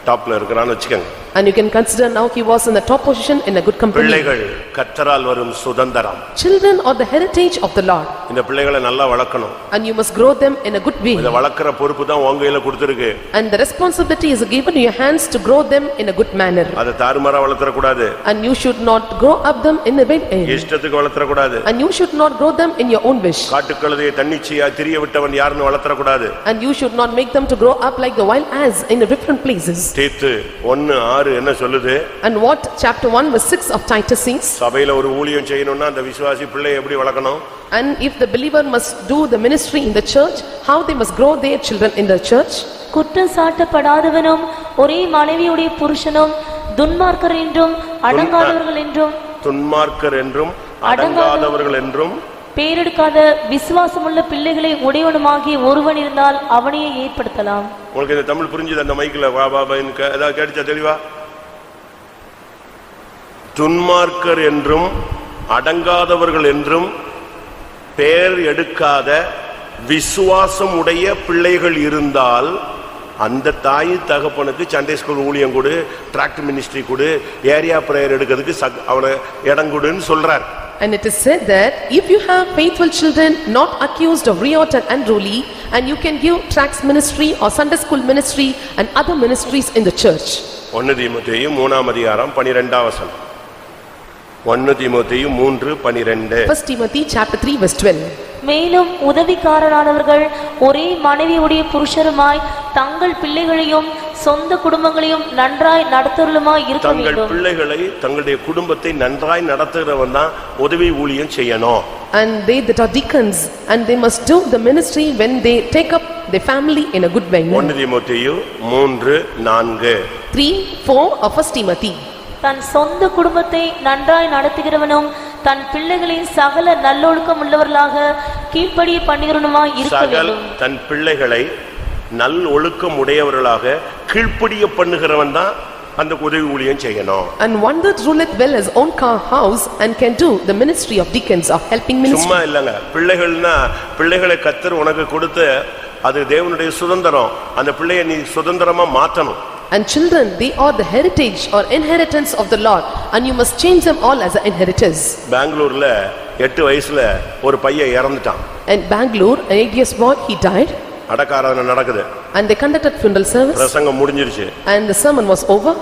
டாப்ல இருக்கறான்னு வெச்சுக்கங்க. And you can consider now he was in the top position in a good company. பிள்ளைகள் கர்த்தரால் வரும் சுதந்திரம். Children are the heritage of the Lord. இந்த பிள்ளைகளை நல்லா வளர்க்கணும். And you must grow them in a good way. இத வளர்க்கற பொறுப்பு தான் உங்க கையில கொடுத்திருக்கு. And the responsibility is given in your hands to grow them in a good manner. அத தாறுமாறா வளர்த்தற கூடாது. And you should not grow up them in a bad way. இஷ்டத்துக்கு வளர்த்தற கூடாது. And you should not grow them in your own wish. காட்டுக்கழுதையை தன்னிச்சையா திரிய விட்டவன் யாருன்னு வளர்த்தற கூடாது. And you should not make them to grow up like the wild ass in the different places. தீத்து 1:6 என்ன சொல்லுது? And what chapter 1 verse 6 of Titus says? சபையில ஒரு ஊழியம் செய்யணும்னா அந்த விசுவாசி பிள்ளை எப்படி வளர்க்கணும்? And if the believer must do the ministry in the church, how they must grow their children in the church? குற்றம் சாட்டப்படாதவனும் ஒரே மனைவியுடைய புருஷனும் துன்மார்க்கர் என்றும் அடங்காதவர்கள் என்றும் துன்மார்க்கர் என்றும் அடங்காதவர்கள் என்றும் பேரெடுக்காத விசுவாசமுள்ள பிள்ளைகளை உடையவனுமாகிய ஒருவன் இருந்தால் அவனையே ஏற்படுத்தலாம். உங்களுக்கு இந்த தமிழ் புரிஞ்சுது? அந்த மைக்கில் வா வா ஏதாவது கேட்டுச்சா தெளிவா? துன்மார்க்கர் என்றும் அடங்காதவர்கள் என்றும் பேர் எடுக்காத விசுவாசம் உடைய பிள்ளைகள் இருந்தால் அந்த தாய் தகப்பனுக்கு சண்டே ஸ்கூல் ஊழியம் கொடு, டிராக்ட் மினிஸ்ட்ரி கொடு, ஏரியா பிரேயர் எடுக்கிறதுக்கு அவனை இடம் கொடுன்னு சொல்றார். And it is said that if you have faithful children not accused of riot and unruly, and you can give tracts ministry or Sunday school ministry and other ministries in the church. 1 தீமோத்தேயு 3 அதிகாரம் 12 வசனம். 1 தீமோத்தேயு 3:12. 1 Timothy chapter 3 verse 12. மேலும் உதவிக்காரரானவர்கள் ஒரே மனைவியுடைய புருஷருமாய் தங்கள் பிள்ளைகளையும் சொந்த குடும்பங்களையும் நன்றாய் நடத்துறவளுமாய் இருக்க வேண்டும். தங்கள் பிள்ளைகளை தங்களுடைய குடும்பத்தை நன்றாய் நடத்துகிறவன் தான் உதவி ஊழியம் செய்யணும். And they that are deacons and they must do the ministry when they take up the family in a good way. 1 தீமோத்தேயு 3:4. 3:4 of 1 Timothy. தன் சொந்த குடும்பத்தை நன்றாய் நடத்துகிறவனும் தன் பிள்ளைகளை சகல நல்லொழுக்கம் உள்ளவர்களாக கீழ்ப்படிய பண்ணுகிறவனுமாய் இருக்க வேண்டும். தன் பிள்ளைகளை நல் ஒழுக்கம் உடையவர்களாக கீழ்ப்படிய பண்ணுகிறவன் தான் அந்த உதவி ஊழியம் செய்யணும். And one that ruleth well his own house and can do the ministry of deacons of helping ministry. சும்மா இல்லங்க, பிள்ளைகள்னா பிள்ளைகளை கர்த்தர் உனக்கு கொடுத்து அது தேவனுடைய சுதந்திரம். அந்த பிள்ளையை நீ சுதந்திரமா மாற்றணும். And children, they are the heritage or inheritance of the Lord, and you must change them all as an inheritance. பெங்களூர்ல 8 வயசுல ஒரு பையன் இறந்துட்டான். In Bangalore, an 8 years boy, he died. அடக்காராதனை நடக்குது. And they conducted funeral service. பிரசங்கம் முடிஞ்சிருச்சு. And the sermon was over.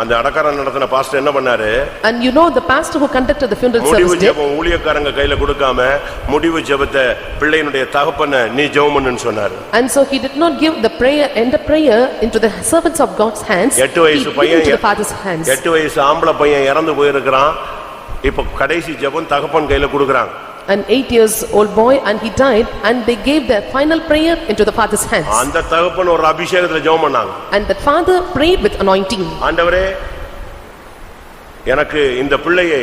அந்த அடக்காராதனை நடத்தின pastor என்ன பண்ணாரு? And you know the pastor who conducted the funeral service முடிவு ஜெபம் ஊழியக்காரங்க கையில கொடுக்காம முடிவு ஜெபத்தை பிள்ளையினுடைய தகப்பனை நீ ஜெபம் பண்ணுன்னு சொன்னாரு. And so he did not give the prayer and the prayer into the servants of God's hands. 8 வயசு பையன் into the father's hands. 8 வயசு ஆம்பளை பையன் இறந்து போயிருக்கான். இப்ப கடைசி ஜெபம் தகப்பன் கையில கொடுக்கறாங்க. An 8 years old boy and he died and they gave the final prayer into the father's hands. அந்த தகப்பன் ஒரு அபிஷேகத்துல ஜெபம் பண்ணாங்க. And the father prayed with anointing. ஆண்டவரே எனக்கு இந்த பிள்ளையை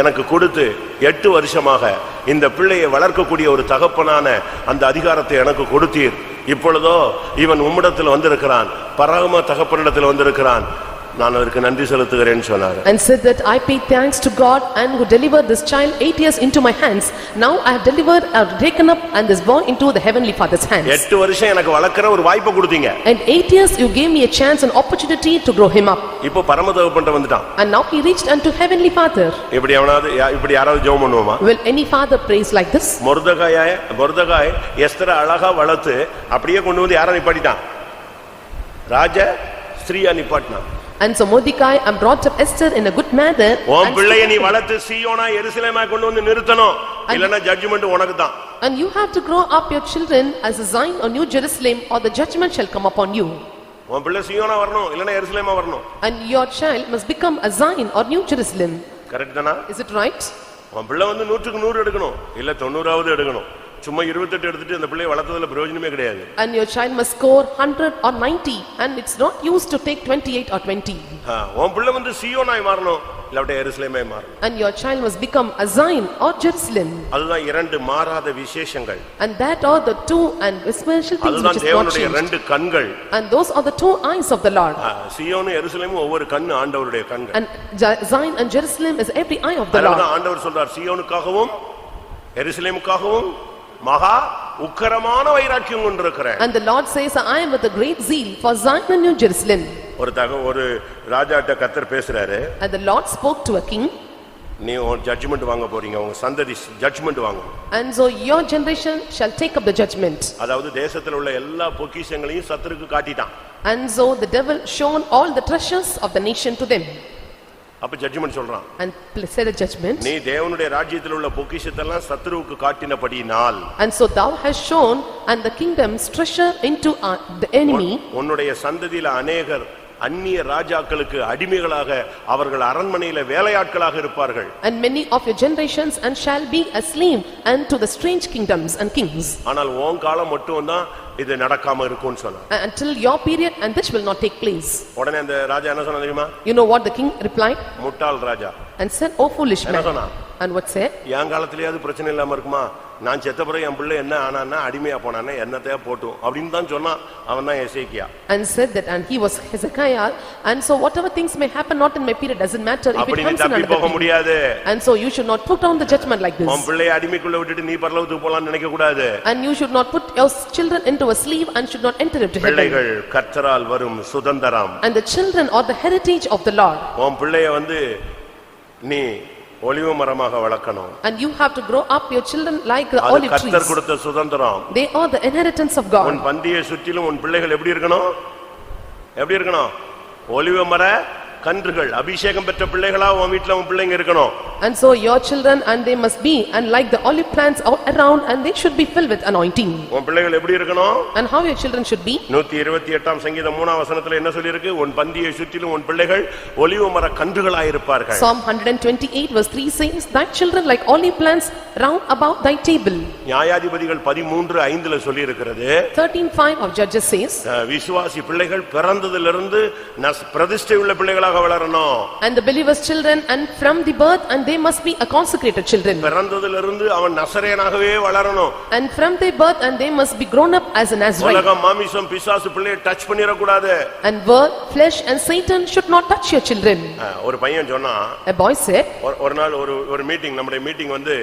எனக்கு கொடுத்து 8 வருஷமாக இந்த பிள்ளையை வளர்க்கக்கூடிய ஒரு தகப்பனான அந்த அதிகாரத்தை எனக்கு கொடுத்தீர். இப்பொழுதோ இவன் உம்மிடத்தில் வந்திருக்கிறான், பரம தகப்பனிடத்தில் வந்திருக்கிறான், நான் அதற்கு நன்றி செலுத்துகிறேன்னு சொன்னார். And said that I pay thanks to God and who delivered this child 8 years into my hands. Now I have delivered or taken up and this boy into the heavenly father's hands. 8 வருஷம் எனக்கு வளர்க்கற ஒரு வாய்ப்பை கொடுத்தீங்க. And 8 years you gave me a chance and opportunity to grow him up. இப்போ பரம தகப்பன்ட்ட வந்துட்டான். And now he reached unto heavenly father. இப்படி யாராவது ஜெபம் பண்ணுவோமா? Will any father prays like this? மொர்தெகாய் எஸ்தரை அழகா வளர்த்து அப்படியே கொண்டு வந்து யாரை நிப்பாட்டிட்டான்? ராஜ ஸ்திரீயா நிப்பாட்டினான். And so Mordecai and brought up Esther in a good manner. உன் பிள்ளையை நீ வளர்த்து சீயோனா எருசலேமா கொண்டு வந்து நிறுத்தணும், இல்லனா ஜட்ஜ்மென்ட் உனக்கு தான். And you have to grow up your children as a Zion or New Jerusalem or the judgment shall come upon you. உன் பிள்ளை சீயோனா வரணும், இல்லனா எருசலேமா வரணும். And your child must become a Zion or New Jerusalem. Correct தானா? Is it right? உன் பிள்ளை வந்து 100க்கு 100 எடுக்கணும், இல்ல 90வது எடுக்கணும். சும்மா 28 எடுத்துட்டு அந்த பிள்ளையை வளர்த்ததுல பிரயோஜனமே கிடையாது. And your child must score 100 or 90 and it's not used to take 28 or 20. உன் பிள்ளை வந்து சீயோனாய் மாறணும், இல்ல எருசலேமாய் மாறணும். And your child must become a Zion or Jerusalem. அதுதான் இரண்டு மாறாத விசேஷங்கள். And that are the two and special things which is not changed. அதுதான் தேவனுடைய இரண்டு கண்கள். And those are the two eyes of the Lord. சீயோனும் எருசலேமும் ஒவ்வொரு கண்ணு ஆண்டவருடைய கண்கள். And Zion and Jerusalem is every eye of the Lord. அதான் ஆண்டவர் சொல்றார், சீயோனுக்காகவும் எருசலேமுக்காகவும் மகா உக்கிரமான வைராக்கியம் கொண்டிருக்கிறேன். And the Lord says, I am with a great zeal for Zion and New Jerusalem. ஒரு ராஜாட்ட கர்த்தர் பேசுறாரு. And the Lord spoke to a king. நீ ஒரு ஜட்ஜ்மென்ட் வாங்க போறீங்க, உங்க சந்ததி ஜட்ஜ்மென்ட் வாங்க. And so your generation shall take up the judgment. அதாவது தேசத்துல உள்ள எல்லா பொக்கிஷங்களையும் சத்துருக்கு காட்டிட்டான். And so the devil shown all the treasures of the nation to them. அப்ப ஜட்ஜ்மென்ட் சொல்றான். And said a judgment. நீ தேவனுடைய ராஜ்யத்தில் உள்ள பொக்கிஷத்தை எல்லாம் சத்துருக்கு காட்டினபடியினால். And so thou hast shown and the kingdom's treasure into the enemy. உன்னுடைய சந்ததியில अनेகர் அந்நிய ராஜாக்களுக்கு அடிமைகளாக அவர்கள் அரண்மனையில வேலையாட்களாக இருப்பார்கள். And many of your generations and shall be a slave and to the strange kingdoms and kings. ஆனால் உன் காலம் மட்டும் தான் இது நடக்காம இருக்கும்னு சொன்னான். Until your period and this will not take place. உடனே அந்த ராஜா என்ன சொன்னான் தெரியுமா? You know what the king replied? முட்டாள் ராஜா. And said, O foolish man. And what said? என் காலத்திலேயாவது பிரச்சனை இல்லாம இருக்குமா? நான் செத்த பிறகு என் பிள்ளை என்ன ஆனான்னா அடிமையா போனானே என்னத்தையா போட்டும் அப்படின்னு தான் சொன்னான். அவன் தான் எசேக்கியா. And said that and he was Hezekiah and so whatever things may happen not in my period doesn't matter if it comes in another period. And so you should not put down the judgment like this. உன் பிள்ளையை அடிமைக்குள்ள விட்டுட்டு நீ பரலோகத்துக்கு போலாம்னு நினைக்க கூடாது. And you should not put your children into a sleeve and should not enter into heaven. பிள்ளைகள் கர்த்தரால் வரும் சுதந்திரம். And the children are the heritage of the Lord. உன் பிள்ளையை வந்து நீ ஒலிவ மரமாக வளர்க்கணும். And you have to grow up your children like the olive trees. கர்த்தர் கொடுத்த சுதந்திரம். They are the inheritance of God. உன் பந்தியை சுற்றிலும் உன் பிள்ளைகள் எப்படி இருக்கணும்? எப்படி இருக்கணும்? ஒலிவ மர கன்றுகள் அபிஷேகம் பெற்ற பிள்ளைகளா உன் வீட்ல உன் பிள்ளைங்க இருக்கணும். And so your children and they must be and like the olive plants all around and they should be filled with anointing. உன் பிள்ளைகள் எப்படி இருக்கணும்? And how your children should be? 128ஆம் சங்கீதம் 3ஆம் வசனத்துல என்ன சொல்லி இருக்கு? உன் பந்தியை சுற்றிலும் உன் பிள்ளைகள் ஒலிவ மர கன்றுகளாய் இருப்பார்கள். Psalm 128 verse 3 says, thy children like olive plants round about thy table. நியாயாதிபதிகள் 13:5ல சொல்லி இருக்கிறது. 13:5 of Judges says, விசுவாசி பிள்ளைகள் பிறந்ததிலிருந்து பிரதிஷ்டை உள்ள பிள்ளைகளா and the believers children and from the birth and they must be a consecrated children. பிறந்ததிலிருந்து அவன் நசரேயனாகவே வளரணும். And from their birth and they must be grown up as a Nazarene. உலகம் மாமிசம் பிசாசு பிள்ளையை டச் பண்ணிர கூடாது. And birth flesh and Satan should not touch your children. ஒரு பையன் சொன்னா, a boy said, ஒரு நாள் ஒரு மீட்டிங் நம்முடைய மீட்டிங் வந்து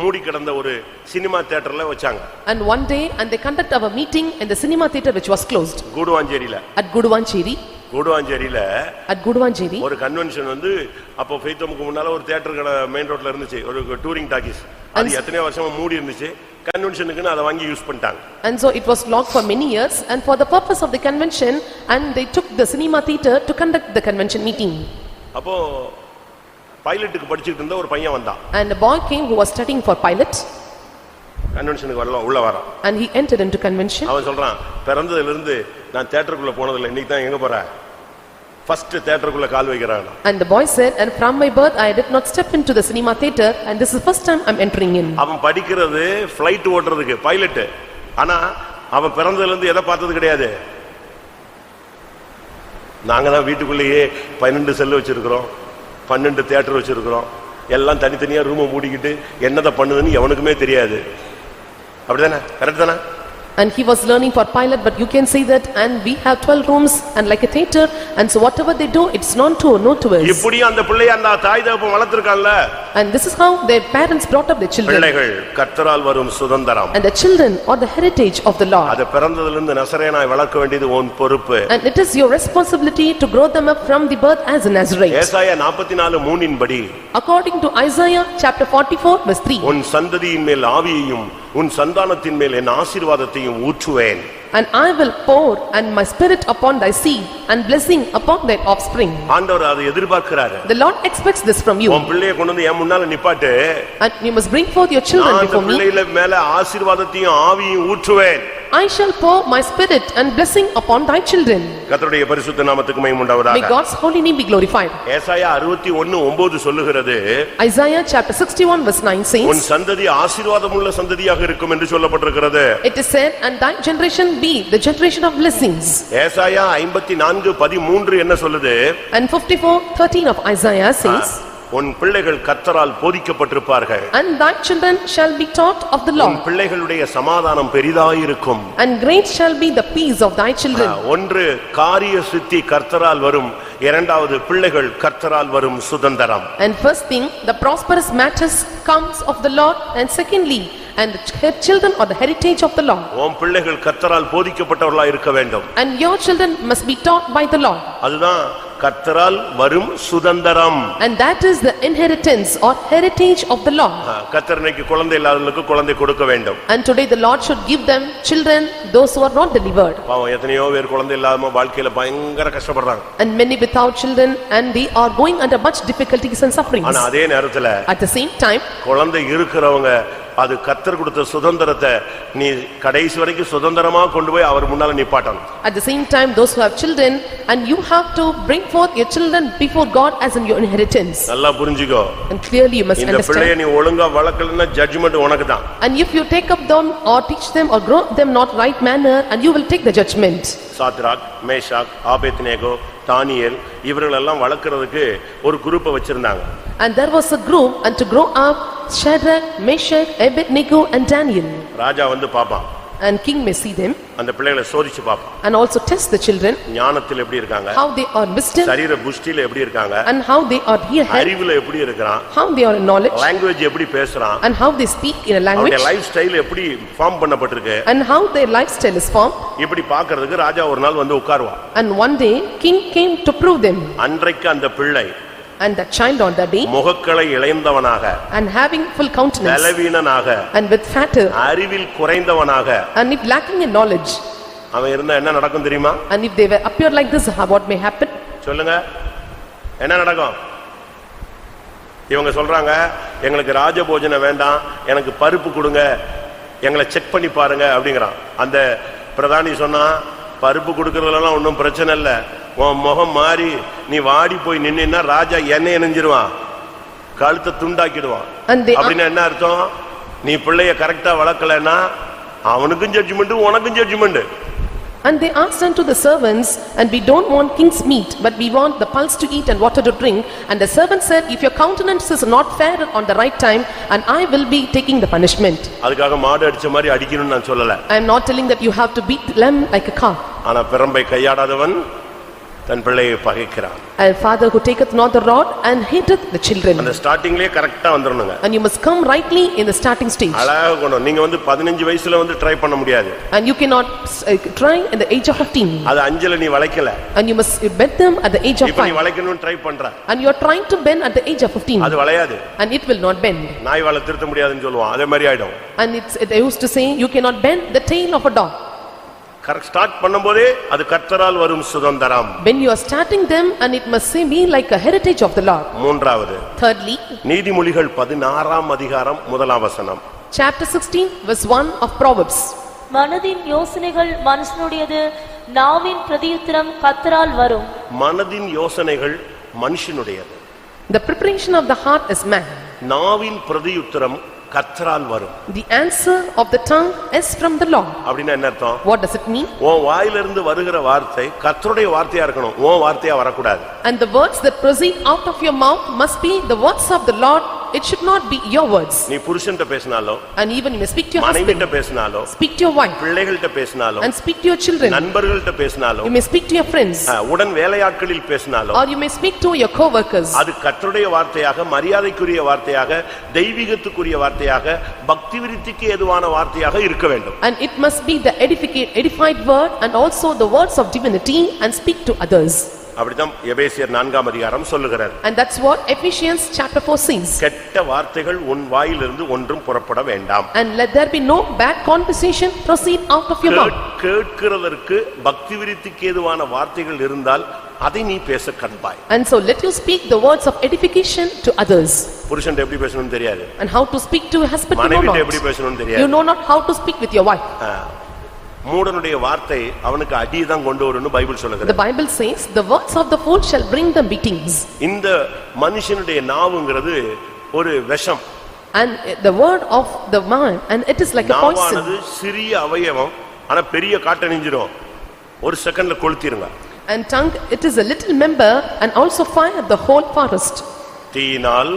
மூடி கிடந்த ஒரு சினிமா தியேட்டர்ல வச்சாங்க. And one day and they conduct our meeting in the cinema theater which was closed. குடுவாஞ்சேரியில. At Guduvancheri. கூடுவாஞ்சேரியில At Guduvancheri, ஒரு கன்வென்ஷன் வந்து அப்போ ஃபெய்த்தமுக்கு முன்னால ஒரு தியேட்டர் கடை மெயின் ரோட்ல இருந்துச்சு, ஒரு டூரிங் டாக்கீஸ். அது எத்தனை வருஷமா மூடி இருந்துச்சு, கன்வென்ஷனுக்குன்னு அதை வாங்கி யூஸ் பண்ணிட்டாங்க. and so it was locked for many years, and for the purpose of the convention, and they took the cinema theatre to conduct the convention meeting. அப்போ பைலட்டுக்கு படிச்சிட்டு இருந்த ஒரு பையன் வந்தான். And a boy came who was studying for pilot, கன்வென்ஷனுக்கு உள்ள வரான். and he entered into convention. அவன் சொல்றான், பிறந்ததுல இருந்து நான் தியேட்டருக்குள்ள போனதில்லை, இன்னைக்கு தான் எங்க போறேன், ஃபர்ஸ்ட் தியேட்டருக்குள்ள கால் வைக்கிறான். And the boy said, and from my birth I did not step into the cinema theatre, and this is the first time I'm entering in. அவன் படிக்கிறது ஃளைட் ஓட்டுறதுக்கு, பைலட். ஆனா அவன் பிறந்ததுல இருந்து எதை பார்த்தது கிடையாது. நாங்க தான் வீட்டுக்குள்ளேயே 12 செல் வச்சிருக்கிறோம், 12 தியேட்டர் வச்சிருக்கிறோம், எல்லாம் தனித்தனியா ரூமை மூடிக்கிட்டு என்னதை பண்ணுதுன்னு எவனுக்குமே தெரியாது. அப்படிதானே? கரெக்ட் தானே? And he was learning for pilot, but you can say that, and we have 12 rooms and like a theater, and so whatever they do, it's known to us. இப்படி அந்த பிள்ளையை அந்த தாய் தகப்பன் வளர்த்திருக்கான்ல. And this is how their parents brought up their children. பிள்ளைகள் கர்த்தரால் வரும் சுதந்திரம். And the children are the heritage of the Lord. அது பிறந்ததிலிருந்து நசரேயனாய் வளர்க்க வேண்டியது உன் பொறுப்பு. And it is your responsibility to grow them up from the birth as a Nazarite. ஏசாயா 44:3 படி, According to Isaiah chapter 44 verse 3. உன் சந்ததியின் மேல் ஆவியையும் உன் சந்தானத்தின் மேல் என் ஆசீர்வாதத்தையும் ஊற்றுவேன். And I will pour and my spirit upon thy seed and blessing upon thy offspring. ஆண்டவர் அதை எதிர்பார்க்கிறாரு. The Lord expects this from you. உன் பிள்ளையை கொண்டு வந்து என் முன்னால நிப்பாட்டு. And you must bring forth your children before me. நான் பிள்ளையில மேல ஆசீர்வாதத்தையும் ஆவியையும் ஊற்றுவேன். I shall pour my spirit and blessing upon thy children. கர்த்தருடைய பரிசுத்த நாமத்துக்கு மகிமை உண்டாவதாக. May God's holy name be glorified. ஏசாயா 61:9 சொல்லுகிறது, Isaiah chapter 61 verse 9 says, உன் சந்ததி ஆசீர்வாதமுள்ள சந்ததியாக இருக்கும் என்று சொல்லப்பட்டிருக்கிறது. it is said, and thy generation be the generation of blessings. ஏசாயா 54:13 என்ன சொல்லுது? And 54:13 of Isaiah says, உன் பிள்ளைகள் கர்த்தரால் போதிக்கப்பட்டிருப்பார்கள். and thy children shall be taught of the உன் Lord. பிள்ளைகளுடைய சமாதானம் பெரிதாயிருக்கும். And great shall be the peace of thy children. ஒன்று காரிய சித்தி கர்த்தரால் வரும், இரண்டாவது பிள்ளைகள் கர்த்தரால் வரும் சுதந்திரம். And first thing, the prosperous matters comes of the Lord, and secondly, and the children are the heritage of the Lord. உன் பிள்ளைகள் கர்த்தரால் போதிக்கப்பட்டவர்களாய் இருக்க வேண்டும். And your children must be taught by the Lord. அதுதான் கர்த்தரால் வரும் சுதந்திரம். And that is the inheritance or heritage of the Lord. கர்த்தர் இன்னைக்கு குழந்தை இல்லாதவர்களுக்கு குழந்தை கொடுக்க வேண்டும். And today the Lord should give them children, those who are not delivered. பாவம் எத்தனையோ பேர் குழந்தை இல்லாம வாழ்க்கையில பயங்கர கஷ்டப்படுறாங்க. And many without children, and they are going under much difficulties and sufferings. ஆனா அதே நேரத்துல At the same time, குழந்தை இருக்கிறவங்க அது கர்த்தர் கொடுத்த சுதந்திரத்தை நீ கடைசி வரைக்கும் சுதந்திரமா கொண்டு போய் அவர் முன்னால நிப்பாட்டணும். at the same time, those who have children, and you have to bring forth your children before God as in your inheritance. நல்லா புரிஞ்சுக்கோ. And clearly you must இந்த பிள்ளையை understand. நீ ஒழுங்கா வளர்க்கலன்னா ஜட்ஜ்மென்ட் உனக்கு தான். And if you take up them or teach them or grow them not right manner, and you will take the judgment. Shadrach, Meshach, Abednego, Daniel இவர்களெல்லாம் வளர்க்கறதுக்கு ஒரு குரூப்பை வச்சிருந்தாங்க. And there was a group, and to grow up Shadrach, Meshach, Abednego and Daniel. ராஜா வந்து பாப்பான். And king may see them அந்த பிள்ளைகளை சோதிச்சு பாப்பான். and also test the children, ஞானத்தில் எப்படி இருக்காங்க, how they are wisdom, சரீர புஷ்டில எப்படி இருக்காங்க, and how they are here, அறிவுல எப்படி இருக்கான், how they are in knowledge, language எப்படி பேசுறான், and how they speak in a language, அவருடைய லைஃப் ஸ்டைல் எப்படி ஃபார்ம் பண்ணப்பட்டிருக்கு, and how their lifestyle is formed. இப்படி பார்க்கிறதுக்கு ராஜா ஒரு நாள் வந்து உட்காருவான். And one day king came to prove them, அன்றைக்கு அந்த பிள்ளை and the child on that day, முகக்களை இளைந்தவனாக, and having full countenance, பலவீனனாக, and with fatter, அறிவில் குறைந்தவனாக, and if lacking in knowledge, அவன் இருந்தா என்ன நடக்கும் தெரியுமா? and if they were appear like this, what may happen? சொல்லுங்க, என்ன நடக்கும்? இவங்க சொல்றாங்க, எங்களுக்கு ராஜபோஜனம் வேண்டாம், எனக்கு பருப்பு கொடுங்க, எங்களை செக் பண்ணி பாருங்க அப்படிங்கறான். அந்த பிரதானி சொன்னா, பருப்பு கொடுக்கறதுலாம் ஒன்றும் பிரச்சனை இல்ல, உன் முகம் மாறி நீ வாடி போய் நின்னா ராஜா எண்ணெய் நெஞ்சிருவான், கழுத்தை துண்டாக்கிடுவான். அப்படின்னா என்ன அர்த்தம்? நீ பிள்ளைய கரெக்டா வளர்க்கலன்னா அவனுக்கும் ஜட்ஜ்மெண்ட், உனக்கும் judgement. And they asked unto the servants, and we don't want king's meat, but we want the pulse to eat and water to drink. And the servant said, if your countenance is not fair on the right time, and I will be taking the punishment. அதுக்காக மாடு அடிச்ச மாதிரி அடிக்கணும்னு நான் சொல்லல. I am not telling that you have to beat them like a cow. ஆனா பிரம்பை கையாடாதவன் தன் பிள்ளையை பகைக்கிறான். A father who taketh not the rod and hateth the children. அந்த ஸ்டார்டிங்லயே கரெக்ட்டா வந்துறணுங்க. And you must come rightly in the starting stage. அழகா கொண்டு நீங்க 15 வயசுல try பண்ண முடியாது. And you cannot try in the age of 15. அது அஞ்சல நீ வளைக்கல. And you must bend them at the age of 5. இப்ப நீ வளைக்கணும்னு ட்ரை பண்ற. And you are trying to bend at the age of 15. அது வளையாது. And it will not bend. நாய் வாலை திருத்த முடியாதுன்னு சொல்லுவான். அதே மாதிரி ஆயிடும். And they used to say you cannot bend the tail of a dog. Correct start பண்ணும்போதே அது கர்த்தரால் வரும் சுதந்திரம். When you are starting them and it must be like a heritage of the Lord. மூன்றாவது. Thirdly, நீதிமொழிகள் 16ஆம் அதிகாரம் முதலாம் வசனம். Chapter 16 verse 1 of Proverbs. மனதின் யோசனைகள் மனுஷனுடையது, நாவின் பிரதியுத்தரம் கர்த்தரால் வரும். மனதின் யோசனைகள் மனுஷனுடையது. The preparation of the heart is man. நாவின் பிரதியுத்தரம் கர்த்தரால் வரும். The answer of the tongue is from the Lord. அப்படினா என்ன அர்த்தம்? What does it mean? உன் வாயிலிருந்து வருகிற வார்த்தை கர்த்தருடைய வார்த்தையா இருக்கணும். உன் வார்த்தையா வரக்கூடாது. And the words that proceed out of your mouth must be the words of the Lord. It should not be your words. நீ புருஷன்ட்ட பேசினாலோ, and even you may speak to your husband, மனைவிட்ட பேசினாலோ, speak to your wife, பிள்ளைகள்ட்ட பேசினாலோ, and speak to your children, நண்பர்கள்ட்ட பேசினாலோ, you may speak to your friends, உடன் வேலையாட்களில் பேசினாலோ, or you may speak to your co-workers. அது கர்த்தருடைய வார்த்தையாக, மரியாதைக்குரிய வார்த்தையாக, தெய்வீகத்துக்குரிய வார்த்தையாக, பக்தி விருத்திக்கு ஏதுவான வார்த்தையாக இருக்க வேண்டும். And it must be the edified word and also the words of divinity and speak to others. அப்படிதான் எபேசியர் 4ஆம் அதிகாரம் சொல்லுகிறது. And that's what Ephesians chapter 4 says. கெட்ட வார்த்தைகள் உன் வாயிலிருந்து ஒன்றும் புறப்பட வேண்டாம். And let there be no bad conversation proceed out of your mouth. கேட்கிறதற்கு பக்தி விருத்திக்கு ஏதுவான வார்த்தைகள் இருந்தால் அதை நீ பேச கண்பாய். And so let you speak the words of edification to others. புருஷன்ட்ட எப்படி பேசணும்னு தெரியாது. And how to speak to a husband you know மனைவிட்ட not. எப்படி பேசணும்னு தெரியாது. You know not how to speak with your wife. மூடனுடைய வார்த்தை அவனுக்கு அடி தான் கொண்டு வரும்னு பைபிள் சொல்லுகிறது. The Bible says the words of the fool shall bring them beatings. இந்த மனுஷனுடைய நாவுங்கிறது ஒரு விஷம். And the word of the man and it is like a poison. நாவானது சிறிய அவயவம், ஆனா பெரிய காட்டணிஞ்சிரும். ஒரு செகண்ட்ல கொளுத்திருங்க. And tongue it is a little member and also fire the whole forest. தீயினால்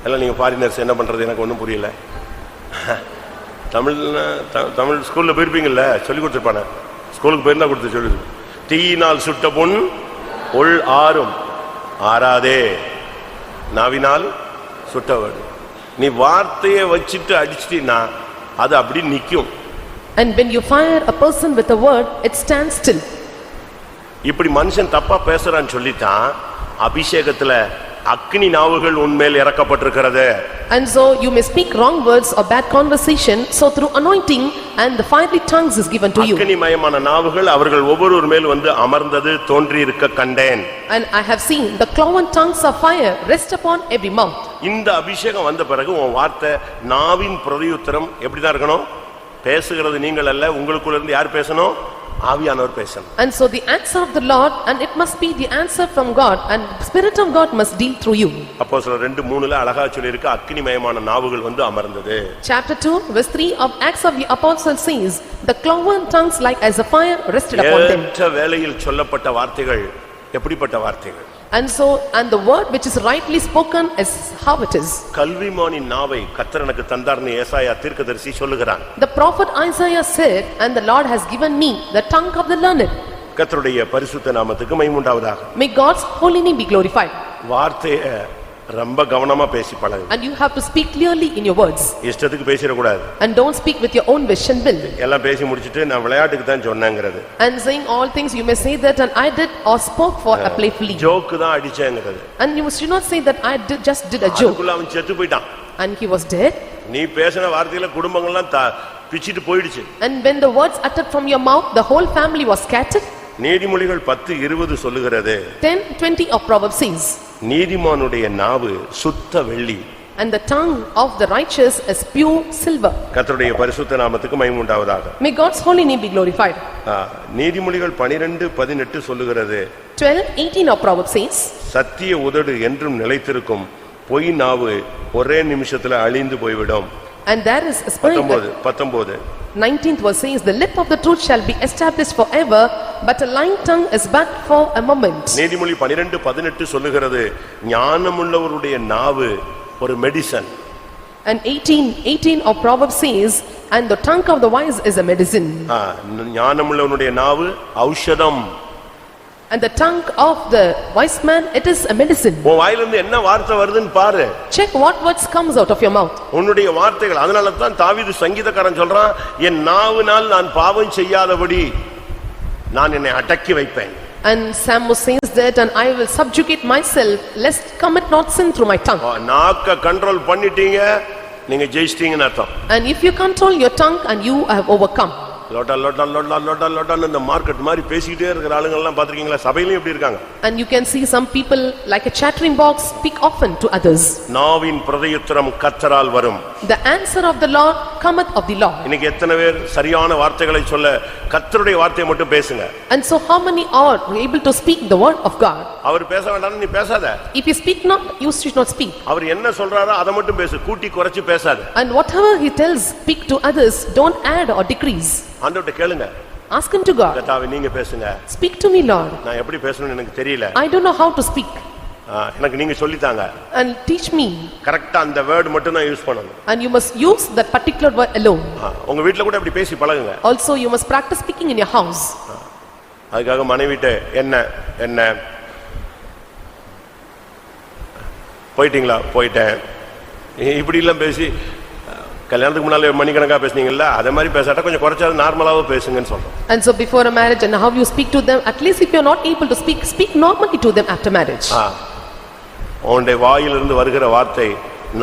எல்லாம் நீங்க ஃபாரினர்ஸ் என்ன பண்றது எனக்கு ஒண்ணும் புரியல. தமிழ் ஸ்கூல்ல போயிருப்பீங்கல்ல, சொல்லி கொடுத்துருப்பானே, ஸ்கூலுக்கு போயிருந்தா கொடுத்து சொல்லு. தீயினால் சுட்ட புண் உள் ஆறும் ஆறாதே, நாவினால் சுட்டவன். நீ வார்த்தையை வச்சிட்டு அடிச்சிட்டீன்னா அது அப்படி நிக்கும். And when you fire a person with a word, it stands still. இப்படி மனுஷன் தப்பா பேசுறான்னு சொல்லித்தான் அபிஷேகத்துல அக்னி நாவுகள் உன்மேல் இறக்கப்பட்டிருக்கிறது. And so you may speak wrong words or bad conversation, so through anointing and the fiery tongues is given to you. அக்னிமயமான நாவுகள் அவர்கள் ஒவ்வொருவர் மேல் வந்து அமர்ந்தது தோன்றி இருக்க கண்டேன். And I have seen the cloven tongues of fire rest upon every mouth. இந்த அபிஷேகம் வந்த பிறகு உன் வார்த்தை நாவின் பிரதியுத்தரம் எப்படிதான் இருக்கணும்? பேசுகிறது நீங்கள் அல்ல, உங்களுக்குள்ள இருந்து யார் பேசணும்? ஆவியானவர் பேசணும். And so the answer of the Lord and it must be the answer from God and the Spirit of God must deal through you. அப்போஸ்தலர் 2:3ல அழகா சொல்லி இருக்கு, அக்னிமயமான நாவுகள் வந்து அமர்ந்தது. Chapter 2 verse 3 of Acts of the Apostles says the cloven tongues like as a fire rested upon them. ஏற்ற வேளையில் சொல்லப்பட்ட வார்த்தைகள் எப்படிப்பட்ட வார்த்தைகள்? And so and the word which is rightly spoken is how it is. கல்விமானின் நாவை கர்த்தர் எனக்கு தந்தார்னு ஏசாயா தீர்க்கதரிசி சொல்லுகிறான். The prophet Isaiah said, and the Lord has given me the tongue of the learned. கர்த்தருடைய பரிசுத்த நாமத்துக்கு மகிமை உண்டாவதாக. May God's holy name be glorified. வார்த்தையை ரொம்ப கவனமா பேசி பழகு. And you have to speak clearly in your words. இஷ்டத்துக்கு பேசிர கூடாது. And don't speak with your own wish and will. எல்லாம் பேசி முடிச்சிட்டு நான் விளையாட்டுக்கு தான் சொன்னேங்கிறது. And saying all things you may say that and I did or spoke for a playfully. Joke தான் அடிச்சேங்கிறது. And you should not say that I just did a joke. அதுக்குள்ள அவன் செத்து போய்ட்டான். And he was dead. நீ பேசின வார்த்தையில குடும்பங்கள்லாம் பிச்சிட்டு போயிடுச்சு. And when the words uttered from your mouth the whole family was scattered. நீதிமொழிகள் 10:20 சொல்லுகிறது. 10:20 of Proverbs says. நீதிமானுடைய நாவு சுத்த வெள்ளி. And the tongue of the righteous is pure silver. கர்த்தருடைய பரிசுத்த நாமத்துக்கு மகிமை உண்டாவதாக. May God's holy name be glorified. நீதிமொழிகள் 12:18 சொல்லுகிறது. 12:18 of Proverbs says. சத்திய உதடு என்றும் நிலைத்திருக்கும், பொய் நாவு ஒரே நிமிஷத்துல அழிந்து போய்விடும். And there is a spring. 19 19th verse says the lip of the truth shall be established forever but a lying tongue is but for a moment. நீதிமொழி 12:18 சொல்லுகிறது, ஞானமுள்ளவருடைய நாவு ஒரு medicine. And 18 of Proverbs says, and the tongue of the wise is a medicine. ஞானமுள்ளவனுடைய நாவு ஔஷதம். And the tongue of the wise man, it is a medicine. உன் வாயிலிருந்து என்ன வார்த்தை வருதுன்னு பாரு. Check what words comes out of your mouth. உன்னுடைய வார்த்தைகள். அதனால தான் தாவீது சங்கீதக்காரன் சொல்றான், என் நாவினால் நான் பாவம் செய்யாதபடி நான் என்னை அடக்கி வைப்பேன். And Samuel says that, and I will subjugate myself lest commit not sin through my tongue. நாக்க கண்ட்ரோல் பண்ணிட்டீங்க, நீங்க ஜெயிச்சிட்டீங்கன்னு அர்த்தம். And if you control your tongue and you have overcome. Lota lota lota lota லோட்டான்னு இந்த மார்க்கெட் மாதிரி பேசிக்கிட்டே இருக்கிற ஆளுங்க எல்லாம் பாத்திருக்கீங்களா? சபையிலயும் எப்படி இருக்காங்க? And you can see some people like a chattering box speak often to others. நாவின் பிரதியுத்தரம் கர்த்தரால் வரும். The answer of the Lord cometh of the Lord. இன்னைக்கு எத்தனை பேர் சரியான வார்த்தைகளை சொல்ல கர்த்தருடைய வார்த்தையை மட்டும் பேசுங்க. And so how many are able to speak the word of God? அவர் பேச வேண்டாம்னு நீ பேசாத. If you speak not, you should not speak. அவர் என்ன சொல்றாரோ அதை மட்டும் பேசு, கூட்டி குறைச்சு பேசாத. And whatever he tells, speak to others, don't add or decrease. ஆண்டவர்ட்ட கேளுங்க. Ask him to God. கர்த்தாவே நீங்க பேசுங்க. Speak to me, Lord. நான் எப்படி பேசணும்னு எனக்கு தெரியல. I don't know how to speak. எனக்கு நீங்க சொல்லித்தாங்க. And teach me. கரெக்ட்டா அந்த வேர்ட் மட்டும் நான் யூஸ் பண்ணணும். And you must use that particular word alone. உங்க வீட்ல கூட இப்படி பேசி பழகுங்க. Also you must practice speaking in your house. அதுக்காக மனைவிட்ட என்ன போயிட்டீங்களா? போயிட்டேன். இப்படி எல்லாம் பேசி கல்யாணத்துக்கு முன்னால மணிக்கணக்கா பேசுனீங்கல்ல, அதே மாதிரி பேசாட்டா கொஞ்சம் குறைச்சாது நார்மலாவே பேசுங்கன்னு சொல்றோம். And so before a marriage and how you speak to them, at least if you are not able to speak, speak normally to them after marriage. உன்னுடைய வாயிலிருந்து வருகிற வார்த்தை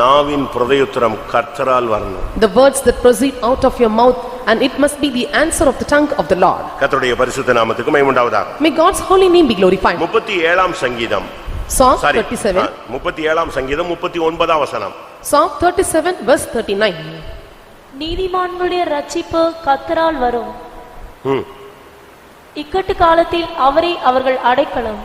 நாவின் பிரதியுத்தரம் கர்த்தரால் வரணும். The words that proceed out of your mouth, and it must be the answer of the tongue of the Lord. கர்த்தருடைய பரிசுத்த நாமத்துக்கு மகிமை உண்டாவதாக. May God's holy name be glorified. 37ஆம் சங்கீதம். Psalm 37. 37ஆம் சங்கீதம் 39ஆம் வசனம். Psalm 37 verse 39. நீதிமான்களுடைய ரட்சிப்பு கர்த்தரால் வரும். இக்கட்டு காலத்தில் அவரே அவர்கள் அடைக்கலம்.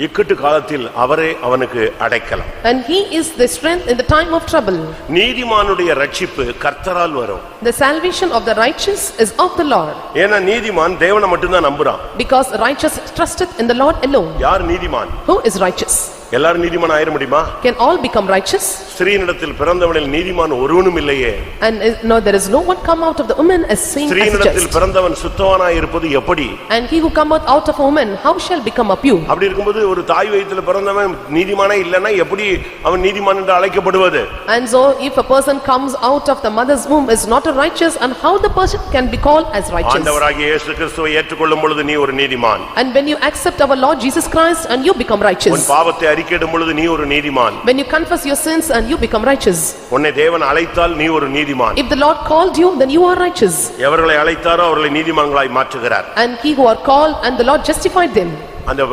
இக்கட்டு காலத்தில் அவரே அவனுக்கு அடைக்கலம். And he is the strength in the time of trouble. நீதிமானுடைய ரட்சிப்பு கர்த்தரால் வரும். The salvation of the righteous is of the Lord. ஏன்னா நீதிமான் தேவனை மட்டும் தான் நம்புறான். Because righteous trusteth in the Lord alone. யார் நீதிமான்? Who is righteous? எல்லாரும் நீதிமான் ஆயிர முடியுமா? Can all become righteous? ஸ்திரீனிடத்தில் பிறந்தவனில் நீதிமான் ஒருவனும் இல்லையே. And no, there is no one come out of the woman as saint as ஸ்திரீனிடத்தில் just. பிறந்தவன் சுத்தவானாய் இருப்பது எப்படி? And he who come out of a woman, how shall become a pure? அப்படி இருக்கும்போது ஒரு தாய் வயிற்றில் பிறந்தவன் நீதிமானே இல்லைன்னா எப்படி அவன் நீதிமான் என்று அழைக்கப்படுவது? And so if a person comes out of the mother's womb is not a righteous, and how the person can be called as righteous? ஆண்டவராகிய இயேசு கிறிஸ்துவை ஏற்றுக்கொள்ளும் பொழுது நீ ஒரு நீதிமான். And when you accept our Lord Jesus Christ and you become righteous. உன் பாவத்தை அறிக்கையிடும் பொழுது நீ ஒரு நீதிமான். When you confess your sins and you become righteous. உன்னை தேவன் அழைத்தால் நீ ஒரு நீதிமான். If the Lord called you, then you are righteous. எவர்களை அழைத்தாரோ அவர்களை நீதிமான்களாய் மாற்றுகிறார். And he who are called, and the Lord justified them. அந்த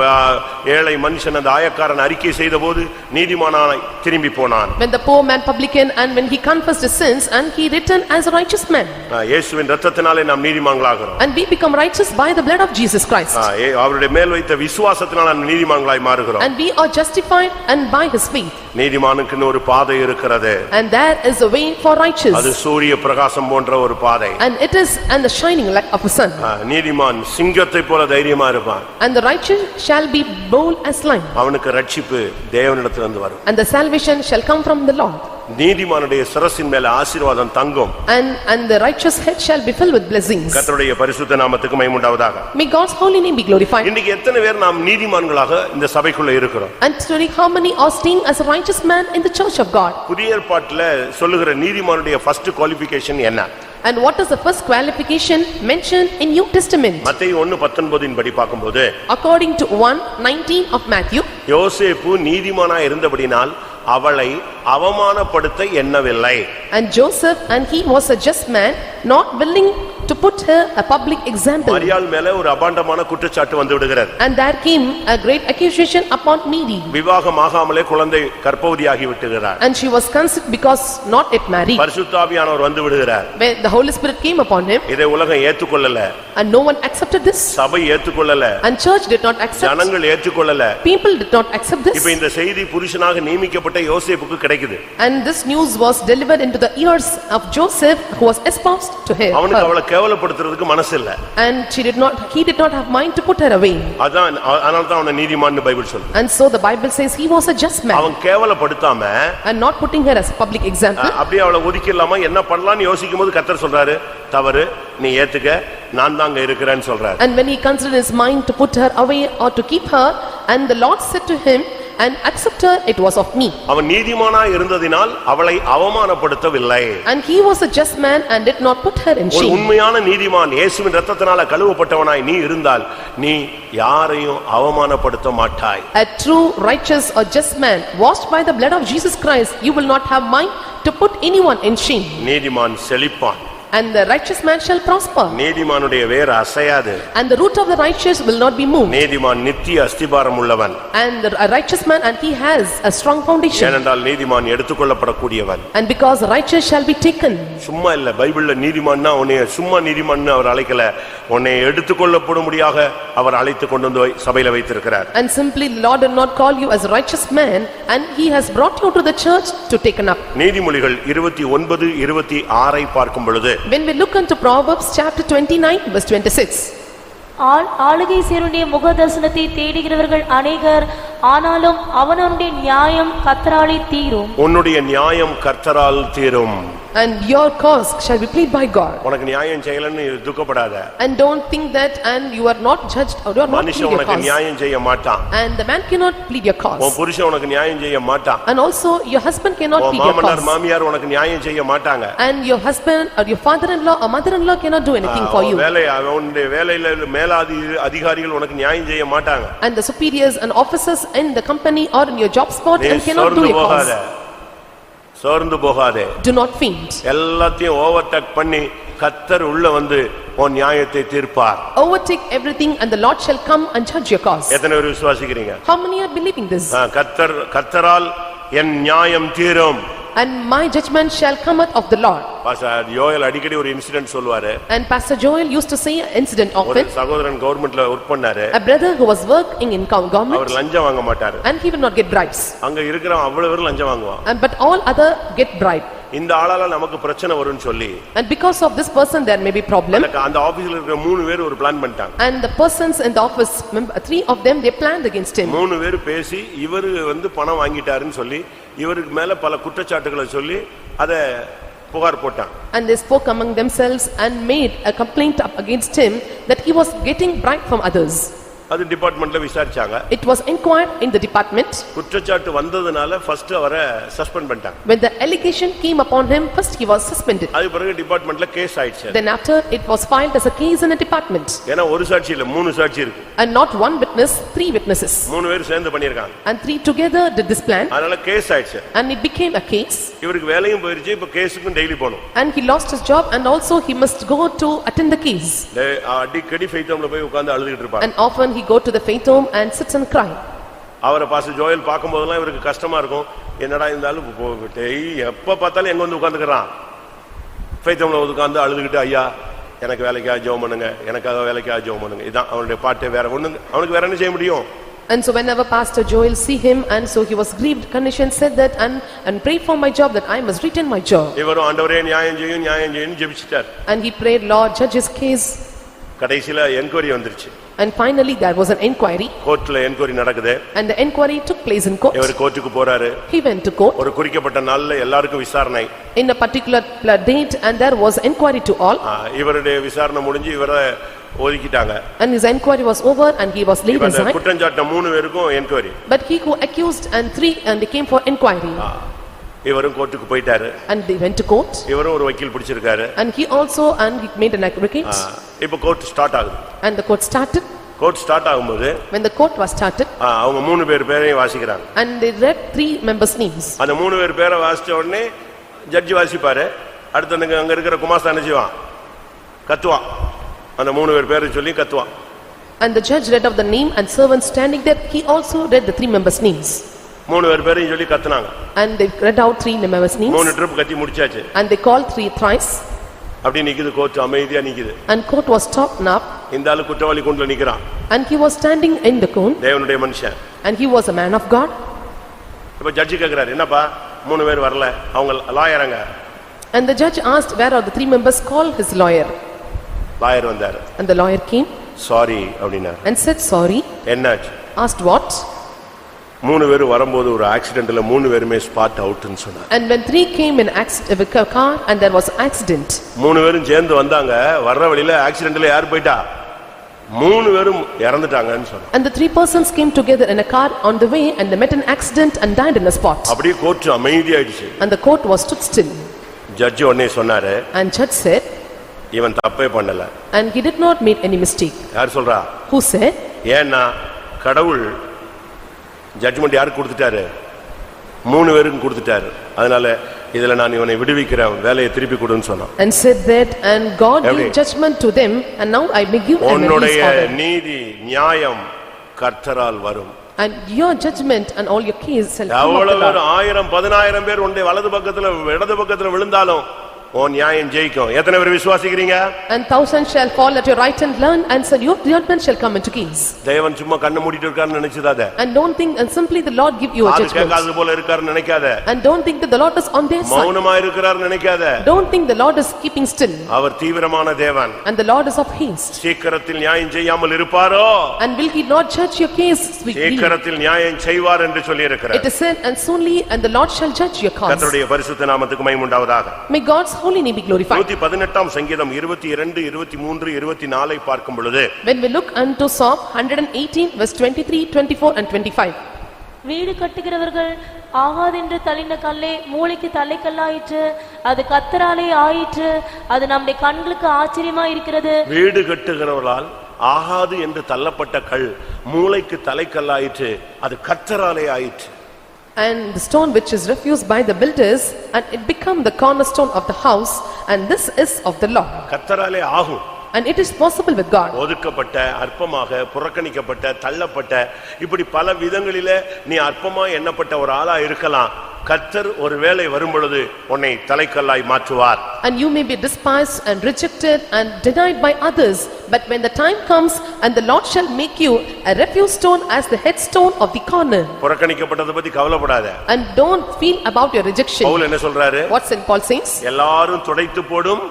ஏழை மனுஷன் அந்த ஆயக்காரன் அறிக்கை செய்தபோது நீதிமானாய் திரும்பி போனான். When the poor man publican, and when he confessed his sins, and he returned as a righteous man. இயேசுவின் இரத்தத்தினாலே நாம் நீதிமான்களாகிறோம். And we become righteous by the blood of Jesus Christ. அவருடைய மேல் வைத்த விசுவாசத்தினால் நாம் நீதிமான்களாய் மாறுகிறோம். And we are justified and by his faith. நீதிமானுக்கு ஒரு பாதை இருக்கிறது. And there is a way for righteous. அது சூரிய பிரகாசம் போன்ற ஒரு பாதை. And it is and the shining light of a sun. நீதிமான் சிங்கத்தை போல தைரியமா இருப்பான். And the righteous shall be bold as lion. அவனுக்கு ரட்சிப்பு தேவனிடத்திலிருந்து வரும். And the salvation shall come from the Lord. நீதிமானுடைய சிரசின் மேல ஆசீர்வாதம் தங்கும். And the righteous head shall be filled with blessings. கர்த்தருடைய பரிசுத்த நாமத்துக்கு மகிமை உண்டாவதாக. May God's holy name be glorified. இன்னைக்கு எத்தனை பேர் நாம் நீதிமான்களாக இந்த சபைக்குள்ள இருக்கிறோம்? And today how many are staying as a righteous man in the church of God? புதிய ஏற்பாட்டில் சொல்லுகிற நீதிமானுடைய ஃபர்ஸ்ட் குவாலிஃபிகேஷன் என்ன? And what is the first qualification mentioned in New Testament? மத்தேயு 1:19 படி பாக்கும்போது, According to 1:19 of Matthew, யோசேப்பு நீதிமானாய் இருந்தபடியால் அவளை அவமானப்படுத்த எண்ணவில்லை. And Joseph, and he was a just man, not willing to put her a public example. மரியாள் மேல ஒரு அபாண்டமான குற்றச்சாட்டு வந்து விடுகிறது. And there came a great accusation upon Mary. விவாகமாகாமலே குழந்தை கர்ப்பவதியாகி விட்டுகிறார். And she was conceived because not yet married. பரிசுத்த ஆவியானவர் வந்து விடுகிறார். When the Holy Spirit came upon him, இதை உலகம் ஏற்றுக்கொள்ளல. and no one accepted this. சபை ஏற்றுக்கொள்ளல. And church did not accept. ஜனங்கள் ஏற்றுக்கொள்ளல. People did not accept this. இப்போ இந்த செய்தி புருஷனாக நியமிக்கப்பட்ட யோசேப்புக்கு கிடைக்குது. And this news was delivered into the ears of Joseph, who was espoused to her. அவனுக்கு அவளை கேவலப்படுத்துறதுக்கு மனசு இல்ல. And he did not have mind to put her away. அதான் அதனால தான் அவனை நீதிமான்னு பைபிள் சொல்லுது. And so the Bible says he was a just man. அவன் கேவலப்படுத்தாம and not putting her as a public example. அப்படியே அவளை ஒதுக்கிடலாமா என்ன பண்ணலாம்னு யோசிக்கும்போது கர்த்தர் சொல்றாரு தவறு நீ ஏத்துக்க நான் தான் அங்க இருக்கிறேன்னு சொல்றாரு. And when he considered his mind to put her away or to keep her, and the Lord said to him, and accept her, it was of me. அவன் நீதிமானா இருந்ததினால் அவளை அவமானப்படுத்தவில்லை. And he was a just man and did not put her in ஒரு shame. உண்மையான நீதிமான் இயேசுவின் இரத்தத்தினால கழுவப்பட்டவனாய் நீ இருந்தால் நீ யாரையும் அவமானப்படுத்த மாட்டாய். A true righteous or just man washed by the blood of Jesus Christ, you will not have mind to put anyone in shame. நீதிமான் செழிப்பான். And the righteous man shall prosper. நீதிமானுடைய வேர் அசையாது. And the root of the righteous will not be moved. நீதிமான் நித்திய அஸ்திபாரம் உள்ளவன். And a righteous man, and he has a strong foundation. ஏனென்றால் நீதிமான் எடுத்துக்கொள்ளப்படக்கூடியவன். And because the righteous shall be taken. சும்மா இல்ல பைபிள்ல நீதிமான்னா உன்னை சும்மா நீதிமான்னு அவர் அழைக்கல, உன்னை எடுத்துக்கொள்ளப்படும்படியாக அவர் அழைத்து கொண்டு வந்து சபையில வைத்திருக்கிறார். And simply the Lord did not call you as a righteous man, and he has brought you to the church to taken up. நீதிமொழிகள் 29:26 பார்க்கும் பொழுது When we look into Proverbs chapter 29 verse 26. ஆளுகை சேருடைய முகதர்சனத்தை தேடுகிறவர்கள் அநேகர், ஆனாலும் அவனவனுடைய நியாயம் கர்த்தராலே தீரும். உன்னுடைய நியாயம் கர்த்தரால் தீரும். And your cause shall be plead by God. உனக்கு நியாயம் செய்யலன்னு துக்கப்படாத. And don't think that and you are not judged or you are not plead மனுஷன் your உனக்கு cause. நியாயம் செய்ய மாட்டான். And the man cannot plead your cause. உன் புருஷன் உனக்கு நியாயம் செய்ய மாட்டான். And also your husband cannot உன் plead your மாமனார் cause. மாமியார் உனக்கு நியாயம் செய்ய மாட்டாங்க. And your husband or your father-in-law or mother-in-law cannot do anything for you. உன்னுடைய வேலையில மேலாதி அதிகாரிகள் உனக்கு நியாயம் செய்ய மாட்டாங்க. And the superiors and officers in the company or in your job spot and cannot do your cause. சோர்ந்து போகாதே. Do not faint. எல்லாத்தையும் ஓவர்டேக் பண்ணி கர்த்தர் உள்ள வந்து உன் நியாயத்தை தீர்ப்பார். Overtake everything and the Lord shall come and judge your cause. எத்தனை பேர் விசுவாசிக்கிறீங்க? How many are believing this? கர்த்தரால் என் நியாயம் தீரும். And my judgment shall come out of the Lord. Pastor Joel அடிக்கடி ஒரு இன்சிடென்ட் சொல்வாரு. And Pastor Joel used to say an incident ஒரு often. சகோதரன் கவர்மெண்ட்ல வர்க் பண்ணாரு. A brother who was working in government. அவர் லஞ்சம் வாங்க மாட்டாரு. And he will not get bribes. அங்க இருக்கிற அவ்வளவு பேர் லஞ்சம் வாங்குவான். And but all other get bribe. இந்த ஆளால நமக்கு பிரச்சனை வரும்னு சொல்லி. And because of this person there may be problem. அந்த ஆபீஸ்ல இருக்கிற மூணு பேர் ஒரு பிளான் பண்ணிட்டாங்க. And the persons in the office, three of them, they planned against him. மூணு பேர் பேசி இவரு வந்து பணம் வாங்கிட்டாருன்னு சொல்லி இவருக்கு மேல பல குற்றச்சாட்டுகளை சொல்லி அத புகார் போட்டாங்க. And they spoke among themselves and made a complaint up against him that he was getting bribe from others. அது டிபார்ட்மென்ட்ல விசாரிச்சாங்க. It was inquired in the department. குற்றச்சாட்டு வந்ததனால ஃபர்ஸ்ட் அவரை சஸ்பெண்ட் பண்ணிட்டாங்க. When the allegation came upon him, first he was suspended. அதுக்கு பிறகு டிபார்ட்மென்ட்ல case ஆயிடுச்சு. Then after it was filed as a case in a department. ஏனா ஒரு சாட்சி இல்ல மூணு சாட்சி இருக்கு. And not one witness, three witnesses. மூணு பேர் சேர்ந்து பண்ணிருக்காங்க. And three together did this plan. அதனால கேஸ் ஆயிடுச்சு. And it became a case. இவருக்கு வேலையும் போயிருச்சு இப்ப கேஸுக்கும் டெய்லி போணும். And he lost his job and also he must go to attend the case. அடிக்கடி ஃபெய்த் ஹோம்ல போய் உட்கார்ந்து அழுதுகிட்டு இருப்பார். And often he go to the faith home and sits and cry. அவரை பாஸ்டர் ஜோயல் பாக்கும்போதெல்லாம் இவருக்கு கஷ்டமா இருக்கும். என்னடா இருந்தாலும் எப்ப பார்த்தாலும் எங்க வந்து உட்கார்ந்துக்கறான். ஃபெய்த் ஹோம்ல உட்கார்ந்து அழுதுகிட்டு ஐயா எனக்கு வேலைக்காக ஜெபம் பண்ணுங்க, எனக்காக வேலைக்காக ஜெபம் பண்ணுங்க. இதான் அவனுடைய பாட்டே. வேற ஒண்ணு அவனுக்கு வேற என்ன செய்ய முடியும்? And so whenever Pastor Joel see him, and so he was grieved condition, said that and pray for my job, that I must retain my job. இவரும் ஆண்டவரே நியாயம் செய்யும் ஜெபிச்சிட்டார். And he prayed, Lord judge his case. கடைசில enquiry வந்துருச்சு. And finally there was an inquiry. கோர்ட்ல enquiry நடக்குது. And the inquiry took place in court. இவர் கோர்ட்டுக்கு போறாரு. He went to court. ஒரு குறிக்கப்பட்ட நாள்ல எல்லாருக்கும் விசாரணை. In a particular date, and there was inquiry to all. இவருடைய விசாரணை முடிஞ்சு இவரை ஒதுக்கிட்டாங்க. And his inquiry was over and he was laid aside. குற்றஞ்சாட்ட மூணு பேருக்கும் enquiry. But he who accused and three, and they came for inquiry. இவரும் கோர்ட்டுக்கு போயிட்டாரு. And they went to court. இவரும் ஒரு வக்கீல் பிடிச்சிருக்காரு. And he also made an advocate. இப்போ court start ஆகுது. And the court started. Court start ஆகும்போது when the court was started, அவங்க மூணு பேரையும் வாசிக்கிறாங்க. and they read three members names. அந்த மூணு பேரை வாசிச்ச உடனே ஜட்ஜ் வாசிப்பாரு. அடுத்து அங்க இருக்கிற குமாஸ்தா என்ன செய்வான்? கத்துவான். அந்த மூணு பேரை சொல்லி கத்துவான். And the judge read of the name, and servant standing there, he also read the three members names. மூணு பேரையும் சொல்லி கத்துனாங்க. And they read out three members names. மூணு ட்ரிப் கத்தி முடிச்சாச்சு. And they called three thrice. அப்படி நிக்குது court, அமைதியா நிக்குது. And court was stopped up. இந்த ஆளு குற்றவாளி கூண்டுல நிக்கிறான். And he was standing in the court. தேவனுடைய மனுஷன். And he was a man of God. இப்ப ஜட்ஜ் கேக்குறாரு, என்னப்பா மூணு பேர் வரல, அவங்க லாயரங்க. And the judge asked, where are the three members? Call his lawyer. Lawyer வந்தாரு. And the lawyer came sorry அப்படின்னா and said sorry. என்னாச்சு? Asked what? 3 பேர் வரும்போது ஒரு ஆக்சிடென்ட்ல 3 பேருமே ஸ்பாட் அவுட்னு சொன்னாங்க. And when 3 came in a car and there was accident. 3 பேரும் சேர்ந்து வந்தாங்க. வர்ற வழியில ஆக்சிடென்ட்ல யார் போயிட்டா? 3 பேரும் இறந்துட்டாங்கன்னு சொன்னாங்க. And the 3 persons came together in a car on the way and they met an accident and died in a spot. அப்படியே கோர்ட் அமைதியாயிடுச்சு. And the court was stood still. Judge உடனே சொன்னாரு. And judge said, இவன் தப்பே பண்ணல. And he did not make any mistake. யார் சொல்றா? Who said? ஏன்னா கடவுள் ஜட்ஜ்மென்ட் யாருக்கு கொடுத்துட்டாரு? 3 பேருக்கு கொடுத்துட்டாரு. அதனால இதல நான் இவனை விடுவிக்கிறேன், வேலையை திருப்பி கொடுன்னு சொன்னான். And said that and God gave judgment to them and now I may give them a release order. உன்னுடைய நீதி நியாயம் கர்த்தரால் வரும். And your judgment and all your case shall come of the Lord. 1000 10000 பேர் உன்னுடைய வலது பக்கத்துல இடது பக்கத்துல விழுந்தாலும் உன் நியாயம் ஜெயிக்கும். எத்தனை பேர் விசுவாசிக்கிறீங்க? And 1000 shall fall at your right hand learn and so your judgment shall come into case. தேவன் சும்மா கண்ணு மூடிட்டு இருக்காருன்னு நினைச்சதாத. And don't think and simply the Lord give you a judgment. கேட்காதது போல இருக்காருன்னு நினைக்காத. And don't think that the Lord is on their side. மௌனமா இருக்கிறாருன்னு நினைக்காத. Don't think the Lord is keeping still. அவர் தீவிரமான தேவன். And the Lord is of haste. சீக்கிரத்தில் நியாயம் செய்யாமல் இருப்பாரோ? And will he not judge your case swiftly? சீக்கிரத்தில் நியாயம் செய்வார் என்று சொல்லி இருக்கிறார். It is said and soonly and the Lord shall judge your cause. கர்த்தருடைய பரிசுத்த நாமத்துக்கு மகிமை உண்டாவதாக. May God's holy name be glorified. 118 சங்கீதம் 22 23 24 ஐ பார்க்கும் பொழுது When we look unto Psalm 118 verse 23 24 and 25. வீடு கட்டுகிறவர்கள் ஆகாதென்று தள்ளின கல்லே மூளைக்கு தலைக்கல்லாயிற்று, அது கர்த்தராலே ஆயிற்று, அது நம்முடைய கண்களுக்கு ஆச்சரியமா இருக்கிறது. வீடு கட்டுகிறவர்களால் ஆகாது என்று தள்ளப்பட்ட கல் மூளைக்கு தலைக்கல்லாயிற்று, அது கர்த்தராலே ஆயிற்று. And the stone which is refused by the builders and it become the cornerstone of the house and this is of the Lord. கர்த்தராலே ஆகும். And it is possible with God. ஒதுக்கப்பட்ட அற்பமாக புறக்கணிக்கப்பட்ட தள்ளப்பட்ட இப்படி பல விதங்களிலே நீ அற்பமா எண்ணப்பட்ட ஒரு ஆளா இருக்கலாம். கர்த்தர் ஒரு வேளை வரும் பொழுது உன்னை தலைக்கல்லாய் மாற்றுவார். And you may be despised and rejected and denied by others, but when the time comes and the Lord shall make you a refuse stone as the headstone of the corner. புறக்கணிக்கப்பட்டதை பத்தி கவலைப்படாத. And don't feel about your rejection. Pavul என்ன சொல்றாரு? What St. Paul says? எல்லாரும் துடைத்து போடும்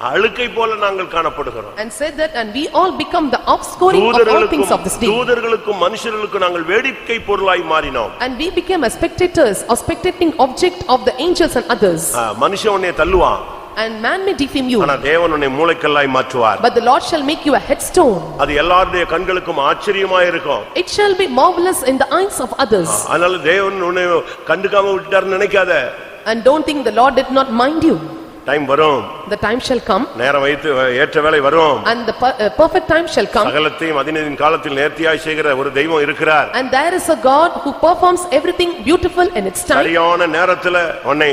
அழுக்கை போல நாங்கள் காணப்படுகிறோம். And said that and we all become the offscouring of all things of this day. தூதர்களுக்கும் மனுஷர்களுக்கும் நாங்கள் வேடிக்கை பொருளாய் மாறினோம். And we became as spectators or spectating object of the angels and others. மனுஷன் உன்னை தள்ளுவான். And man may defame you. ஆனா தேவன் உன்னை மூளைக்கல்லாய் மாற்றுவார். But the Lord shall make you a headstone. அது எல்லாருடைய கண்களுக்கும் ஆச்சரியமா இருக்கும். It shall be marvelous in the eyes of others. அதனால தேவன் உன்னை கண்டுக்காம விட்டார்னு நினைக்காத. And don't think the Lord did not mind you. Time வரும். The time shall come. நேரம் வைத்து ஏற்ற வேளை வரும். And the perfect time shall come. சகலத்தையும் அதினதின் காலத்தில் நேர்த்தியாய் செய்கிற ஒரு தெய்வம் இருக்கிறார். And there is a God who performs everything beautiful in its time. சரியான நேரத்துல உன்னை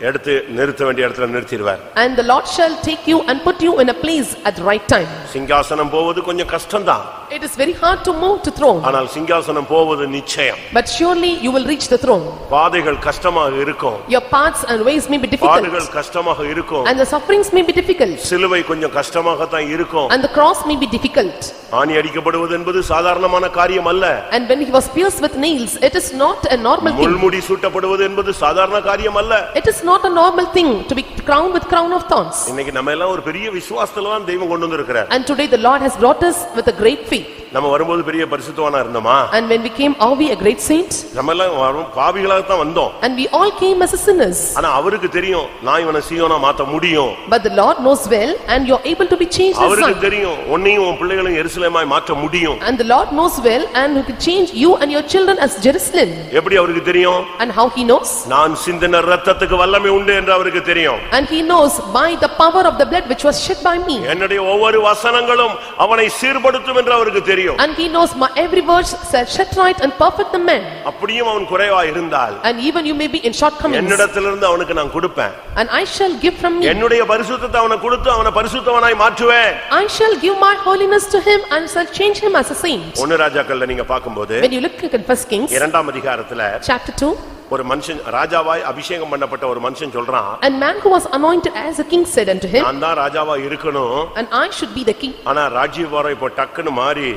எடுத்து நிறுத்த வேண்டிய இடத்துல நிறுத்திடுவார். And the Lord shall take you and put you in a place at the right time. சிங்காசனம் போவது கொஞ்சம் கஷ்டம்தான். It is very hard to move to throne. ஆனால் சிங்காசனம் போவது நிச்சயம். But surely you will reach the throne. பாதைகள் கஷ்டமாக இருக்கும். Your paths and ways may be difficult. பாடுகள் கஷ்டமாக இருக்கும். And the sufferings may be difficult. சிலுவை கொஞ்சம் கஷ்டமாக தான் இருக்கும். And the cross may be difficult. ஆணி அடிக்கப்படுவது என்பது சாதாரணமான காரியம் அல்ல. And when he was pierced with nails, it is not a normal thing. முள்முடி சூட்டப்படுவது என்பது சாதாரண காரியம் அல்ல. It is not a normal thing to be crowned with crown of thorns. இன்னைக்கு நம்ம எல்லாம் ஒரு பெரிய விசுவாசத்துல தான் தெய்வம் கொண்டு வந்திருக்கிறார். And today the Lord has brought us with a great faith. நம்ம வரும்போது பெரிய பரிசுத்தவானா இருந்தோமா? And when we came, are we a great saint? நம்ம எல்லாம் பாவிகளாக தான் வந்தோம். And we all came as sinners. ஆனா அவருக்கு தெரியும் நான் இவனை சீயோனா மாத்த முடியும். But the Lord knows well and you are able to be changed as son. அவருக்கு தெரியும் உன்னையும் உன் பிள்ளைகளையும் எருசலேமாய் மாற்ற முடியும். And the Lord knows well and who can change you and your children as Jerusalem. எப்படி அவருக்கு தெரியும்? And how he knows? நான் சிந்தின இரத்தத்துக்கு வல்லமை உண்டு என்று அவருக்கு தெரியும். And he knows by the power of the blood which was shed by me. என்னுடைய ஒவ்வொரு வசனங்களும் அவனை சீர்படுத்தும் என்று அவருக்கு தெரியும். And he knows my every word shall set right and perfect the man. அப்படியும் அவன் குறைவா இருந்தால் And even you may be in shortcomings. என்னிடத்திலிருந்து அவனுக்கு நான் கொடுப்பேன். And I shall give from me. என்னுடைய பரிசுத்தத்தை அவனுக்கு கொடுத்து அவனை பரிசுத்தவனாய் மாற்றுவேன். I shall give my holiness to him and shall change him as a saint. ஒன்னு ராஜாக்கள்ல நீங்க பாக்கும்போது When you look at 1 Kings இரண்டாம் அதிகாரத்துல chapter 2, ஒரு மனுஷன் ராஜாவாய் அபிஷேகம் பண்ணப்பட்ட ஒரு மனுஷன் சொல்றான், and man who was anointed as a king said unto him, நான் தான் ராஜாவா இருக்கணும். and I should be the king. ஆனா ராஜ்யபாரம் இப்போ டக்குன்னு மாறி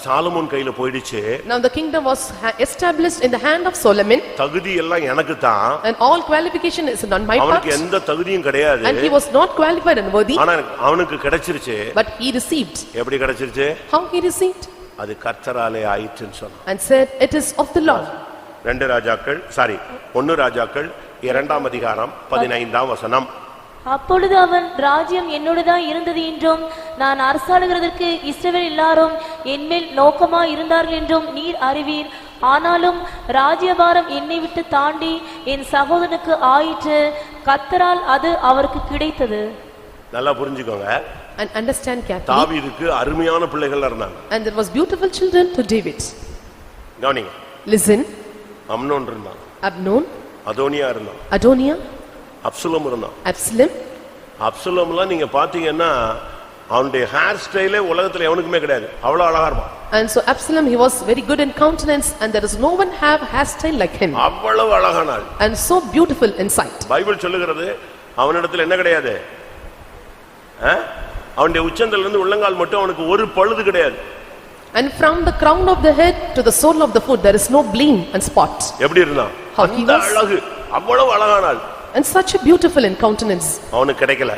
சாலமோன் கையில போயிடுச்சு. Now the kingdom was established in the hand of Solomon. தகுதி எல்லாம் எனக்கு தான். And all qualification is on my part. அவனுக்கு எந்த தகுதியும் கிடையாது. And he was not qualified and worthy. ஆனா அவனுக்கு கிடைச்சிருச்சு. But he received. எப்படி கிடைச்சிருச்சு? How he received? அது கர்த்தராலே ஆயிற்றுன்னு சொன்னான். And said it is of the Lord. 1 ராஜாக்கள் 2ஆம் அதிகாரம் 15ஆம் வசனம். அப்பொழுது அவன், ராஜ்யம் என்னோடுதான் இருந்தது என்றும் நான் அரசாளுகிறதற்கு இஸ்ரவேல் எல்லாரும் என்மேல் நோக்கமாய் இருந்தார்கள் என்றும் நீர் அறிவீர். ஆனாலும் ராஜ்யபாரம் என்னை விட்டு தாண்டி என் சகோதரனுக்கு ஆயிற்று. கர்த்தரால் அது அவருக்கு கிடைத்தது. நல்லா புரிஞ்சுக்கோங்க. And understand carefully. தாவீதுக்கு அருமையான பிள்ளைகள் இருந்தாங்க. And there was beautiful children to David. கவனிங்க. Listen. அம்னோன் இருந்தான். Amnon. அதோனியா இருந்தான். Adoniah. அப்சலோம் இருந்தான். Absalom. அப்சலோம்லாம் நீங்க பாத்தீங்கன்னா அவனுடைய ஹேர் ஸ்டைலே உலகத்துல எவனுக்குமே கிடையாது. அவ்வளவு அழகா இருப்பான். And so Absalom, he was very good in countenance, and there is no one have hairstyle like him. அவ்வளவு அழகானாள். And so beautiful in sight. Bible சொல்லுகிறது அவனிடத்துல என்ன கிடையாது? அவனுடைய உச்சந்தல இருந்து உள்ளங்கால் மட்டும் அவனுக்கு ஒரு பழுது கிடையாது. And from the crown of the head to the sole of the foot there is no bleem and spot. எப்படி இருந்தான்? How he was? அழகு, அவ்வளவு அழகானாள். And such a beautiful in countenance. அவனுக்கு கிடைக்கல.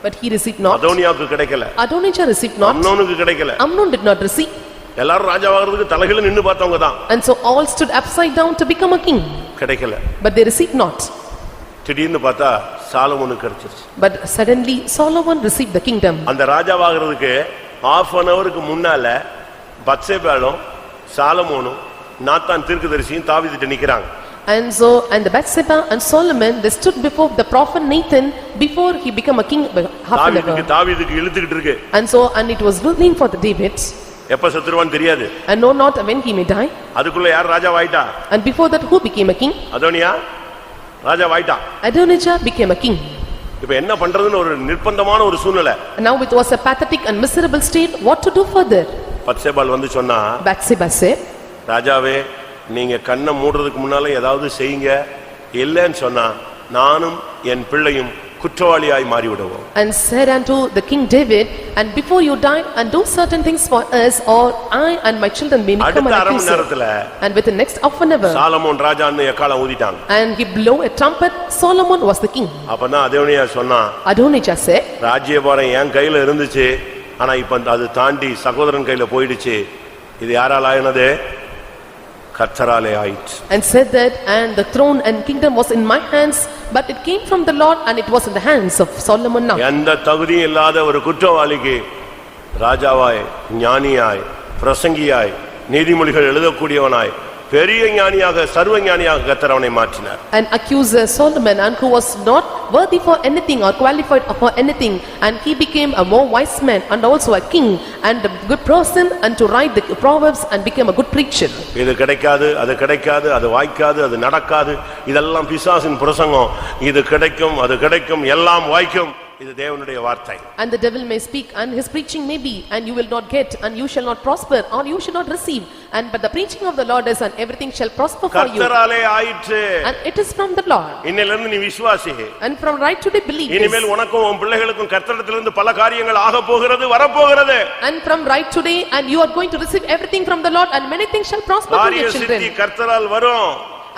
But he received not. அதோனியாவுக்கு கிடைக்கல. Adonijah received not. அம்னோனுக்கு கிடைக்கல. Amnon did not receive. எல்லாரும் ராஜாவாகிறதுக்கு தலைகீழ நின்னு பார்த்தவங்க தான். And so all stood upside down to become a king. கிடைக்கல. But they received not. திடீர்னு பார்த்தா சாலமோனுக்கு கிடைச்சிருச்சு. But suddenly Solomon received the kingdom. அந்த ராஜாவாகிறதுக்கு half an hourக்கு முன்னால பத்சேபாலும் சாலமோனும் நாத்தான் தீர்க்கதரிசியும் தாவீதுட்ட நிக்கறாங்க. And the Bathsheba and Solomon, they stood before the prophet Nathan before he became a king half an hour. தாவீதுக்கு இழுத்துக்கிட்டு இருக்கு. And it was ruling for the David. எப்ப செத்துருவான்னு தெரியாது. And know not when he may die. அதுக்குள்ள யார் ராஜாவாயிட்டா? And before that who became a king? Adonijah ராஜாவாயிட்டா. Adonijah became a king. இப்ப என்ன பண்றதுன்னு ஒரு நிர்பந்தமான ஒரு சூழ்நிலை. Now it was a pathetic and miserable state. What to do further? பத்சேபால் வந்து சொன்னா, Bathsheba said, ராஜாவே நீங்க கண்ணை மூடுறதுக்கு முன்னால ஏதாவது செய்யுங்க, இல்லைன்னு சொன்னா நானும் என் பிள்ளையும் குற்றவாளியாய் மாறிவிடுவோம். And said unto the king David, and before you die and do certain things for us, or I and my children may become an accuser. And within next half an hour, Solomon ராஜான்னு எக்காளம் ஊதிட்டாங்க. and he blew a trumpet. Solomon was the king. அப்பதான் அதோனியா சொன்னா, Adonijah said, ராஜ்யபாரம் என் கையில இருந்துச்சு, ஆனா இப்ப அது தாண்டி சகோதரன் கையில போயிடுச்சு. இது யாரால் ஆயினது? கர்த்தராலே ஆயிற்று. And said that, and the throne and kingdom was in my hands, but it came from the Lord, and it was in the hands of Solomon now. எந்த தகுதியும் இல்லாத ஒரு குற்றவாளிக்கு ராஜாவாய், ஞானியாய், பிரசங்கியாய், நீதிமொழிகள் எழுதக்கூடியவனாய், பெரிய ஞானியாக, சர்வ ஞானியாக கர்த்தர் அவனை மாற்றினார். An accuser Solomon, and who was not worthy for anything or qualified for anything, and he became a more wise man and also a king and a good person, and to write the proverbs and became a good preacher. இது கிடைக்காது, அது கிடைக்காது, அது வாய்க்காது, அது நடக்காது, இதெல்லாம் பிசாசின் பிரசங்கம். இது கிடைக்கும், அது கிடைக்கும், எல்லாம் வாய்க்கும். இது தேவனுடைய வார்த்தை. And the devil may speak, and his preaching may be, and you will not get, and you shall not prosper, or you shall not receive. And but the preaching of the Lord is, and everything shall prosper for you. கர்த்தராலே ஆயிற்று. And it is from the Lord. இன்னையிலிருந்து நீ விசுவாசி. And from right today believe this. இனிமேல் உனக்கும் உன் பிள்ளைகளுக்கும் கர்த்தரிடத்திலிருந்து பல காரியங்கள் ஆக போகிறது, வரப்போகிறது. And from right today, and you are going to receive everything from the Lord, and many things shall prosper to your children. காரிய சித்தி கர்த்தரால் வரும்.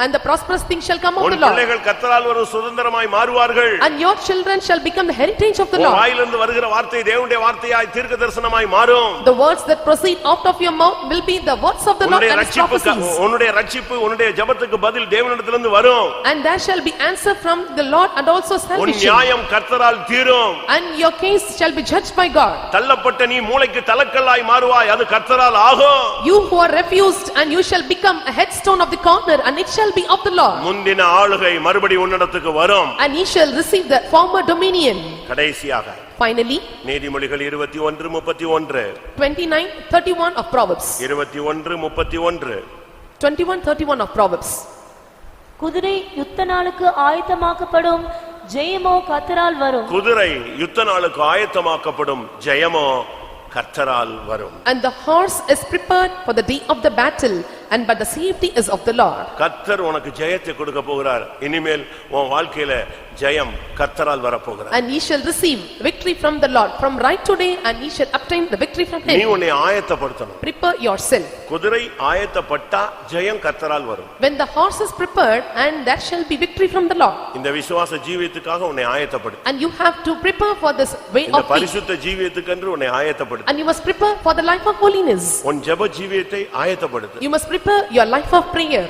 And the prosperous things shall come of the உன் Lord. பிள்ளைகள் கர்த்தரால் வரும் சுதந்திரமாய் மாறுவார்கள். And your children shall become the heritage of the Lord. வாயிலிருந்து வருகிற வார்த்தை தேவனுடைய வார்த்தையாய் தீர்க்கதரிசனமாய் மாறும். The words that proceed out of your mouth will be the words of the Lord and his prophecies. உன்னுடைய ரட்சிப்பு, உன்னுடைய ஜெபத்துக்கு பதில் தேவனிடத்திலிருந்து வரும். And there shall be answer from the Lord and also salvation. உன் நியாயம் கர்த்தரால் தீரும். And your case shall be judged by God. தள்ளப்பட்ட நீ மூளைக்கு தலக்கல்லாய் மாறுவாய், அது கர்த்தரால் ஆகும். You who are refused, and you shall become a headstone of the corner, and it shall be of the Lord. முந்தின ஆளுகை மறுபடி உன்னிடத்துக்கு வரும். And he shall receive the former dominion. கடைசியாக Finally, நீதிமொழிகள் 21:31. 29:31 of Proverbs. 21:31. 21:31 of Proverbs. குதிரை யுத்த நாளுக்கு ஆயத்தமாக்கப்படும், ஜெயமோ கர்த்தரால் வரும். குதிரை யுத்த நாளுக்கு ஆயத்தமாக்கப்படும், ஜெயமோ கர்த்தரால் வரும். And the horse is prepared for the day of the battle, and but the safety is of the Lord. கர்த்தர் உனக்கு ஜெயத்தை கொடுக்க போகிறார். இனிமேல் உன் வாழ்க்கையில ஜெயம் கர்த்தரால் வரப்போகிறது. And ye shall receive victory from the Lord from right today, and ye shall obtain the victory from him. நீ உன்னை ஆயத்தப்படுத்தணும். Prepare yourself. குதிரை ஆயத்தப்பட்டா ஜெயம் கர்த்தரால் வரும். When the horse is prepared, and there shall be victory from the Lord. இந்த விசுவாச ஜீவியத்துக்காக உன்னை ஆயத்தப்படுத்து. And you have to prepare for this way இந்த of faith. பரிசுத்த ஜீவியத்துக்கென்று உன்னை ஆயத்தப்படுத்து. And you must prepare for the life of holiness. உன் ஜெப ஜீவியத்தை ஆயத்தப்படுத்து. You must prepare your life of prayer.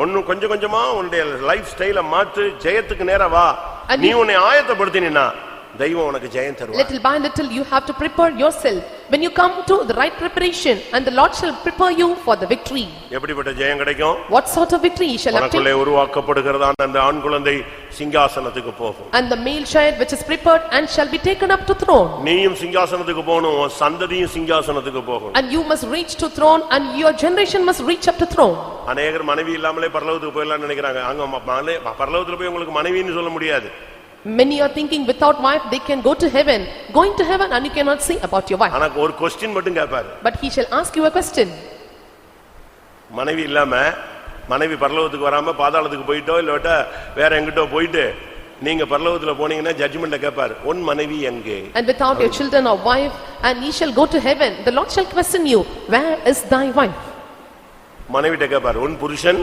ஒன்னு கொஞ்சம் கொஞ்சமா உன்னுடைய லைஃப் ஸ்டைலை மாத்து, ஜெயத்துக்கு நேரா வா. And நீ உன்னை ஆயத்தப்படுத்தினா தெய்வம் உனக்கு ஜெயம் தருவார். Little by little you have to prepare yourself. When you come to the right preparation, and the Lord shall prepare you for the victory. எப்படிப்பட்ட ஜெயம் கிடைக்கும்? What sort of victory shall obtain? உனக்குள்ளே உருவாக்கப்படுகிறதான அந்த ஆண் குழந்தை சிங்காசனத்துக்கு போகும். And the male child which is prepared and shall be taken up to throne. நீயும் சிங்காசனத்துக்கு போகணும், உன் சந்ததியும் சிங்காசனத்துக்கு போகும். And you must reach to throne, and your generation must reach up to throne. அநேகர் மனைவி இல்லாமலே பரலோகத்துக்கு போயிடலாம்னு நினைக்கிறாங்க. அங்க பரலோகத்துல போய் உங்களுக்கு மனைவின்னு சொல்ல முடியாது. Many are thinking without wife they can go to heaven. Going to heaven and you cannot say about your wife. ஆனா ஒரு क्वेश्चन மட்டும் கேட்பாரு. But he shall ask you a question. மனைவி இல்லாம மனைவி பரலோகத்துக்கு வராம பாதாளத்துக்கு போயிட்டோ இல்லட்ட வேற எங்கிட்டோ போயிட்டு நீங்க பரலோகத்துல போனீங்கன்னா ஜட்ஜ்மென்ட்ல கேட்பாரு, உன் மனைவி எங்கே? And without your children or wife, and ye shall go to heaven, the Lord shall question you, where is thy wife? மனைவிட்ட கேட்பாரு, உன் புருஷன்?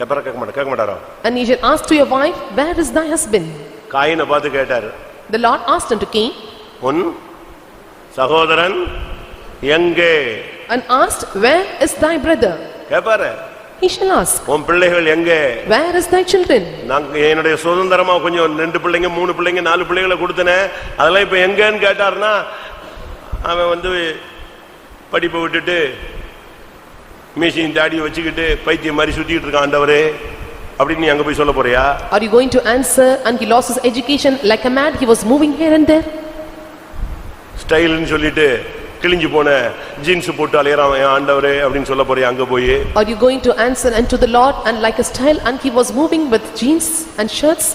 கேட்க மாட்டாரோ? And he shall ask to your wife, where is thy husband? காயினை பார்த்து கேட்டாரு. The Lord asked unto Cain, உன் சகோதரன் எங்கே? and asked, where is thy brother? கேட்பாரு. He shall ask, உன் பிள்ளைகள் எங்கே? where is thy children? நான் என்னுடைய சுதந்திரமா கொஞ்சம் 2 பிள்ளைங்க 3 பிள்ளைங்க 4 பிள்ளைகளை கொடுத்தனே, அதெல்லாம் இப்ப எங்கன்னு கேட்டாருன்னா அவன் படிப்பை விட்டுட்டு மீசின் தாடியை வச்சுக்கிட்டு பைத்தியம் மாதிரி சுத்திட்டு இருக்கான் ஆண்டவரே அப்படின்னு நீ அங்க போய் சொல்ல போறியா? Are you going to answer, and he lost his education like a mad, he was moving here and there? ஸ்டைல்னு சொல்லிட்டு கிழிஞ்சு போன ஜீன்ஸ் போட்டு அலையறான் ஆண்டவரே அப்படின்னு சொல்ல போறியா அங்க போய்? Are you going to answer unto the Lord and like a style, and he was moving with jeans and shirts?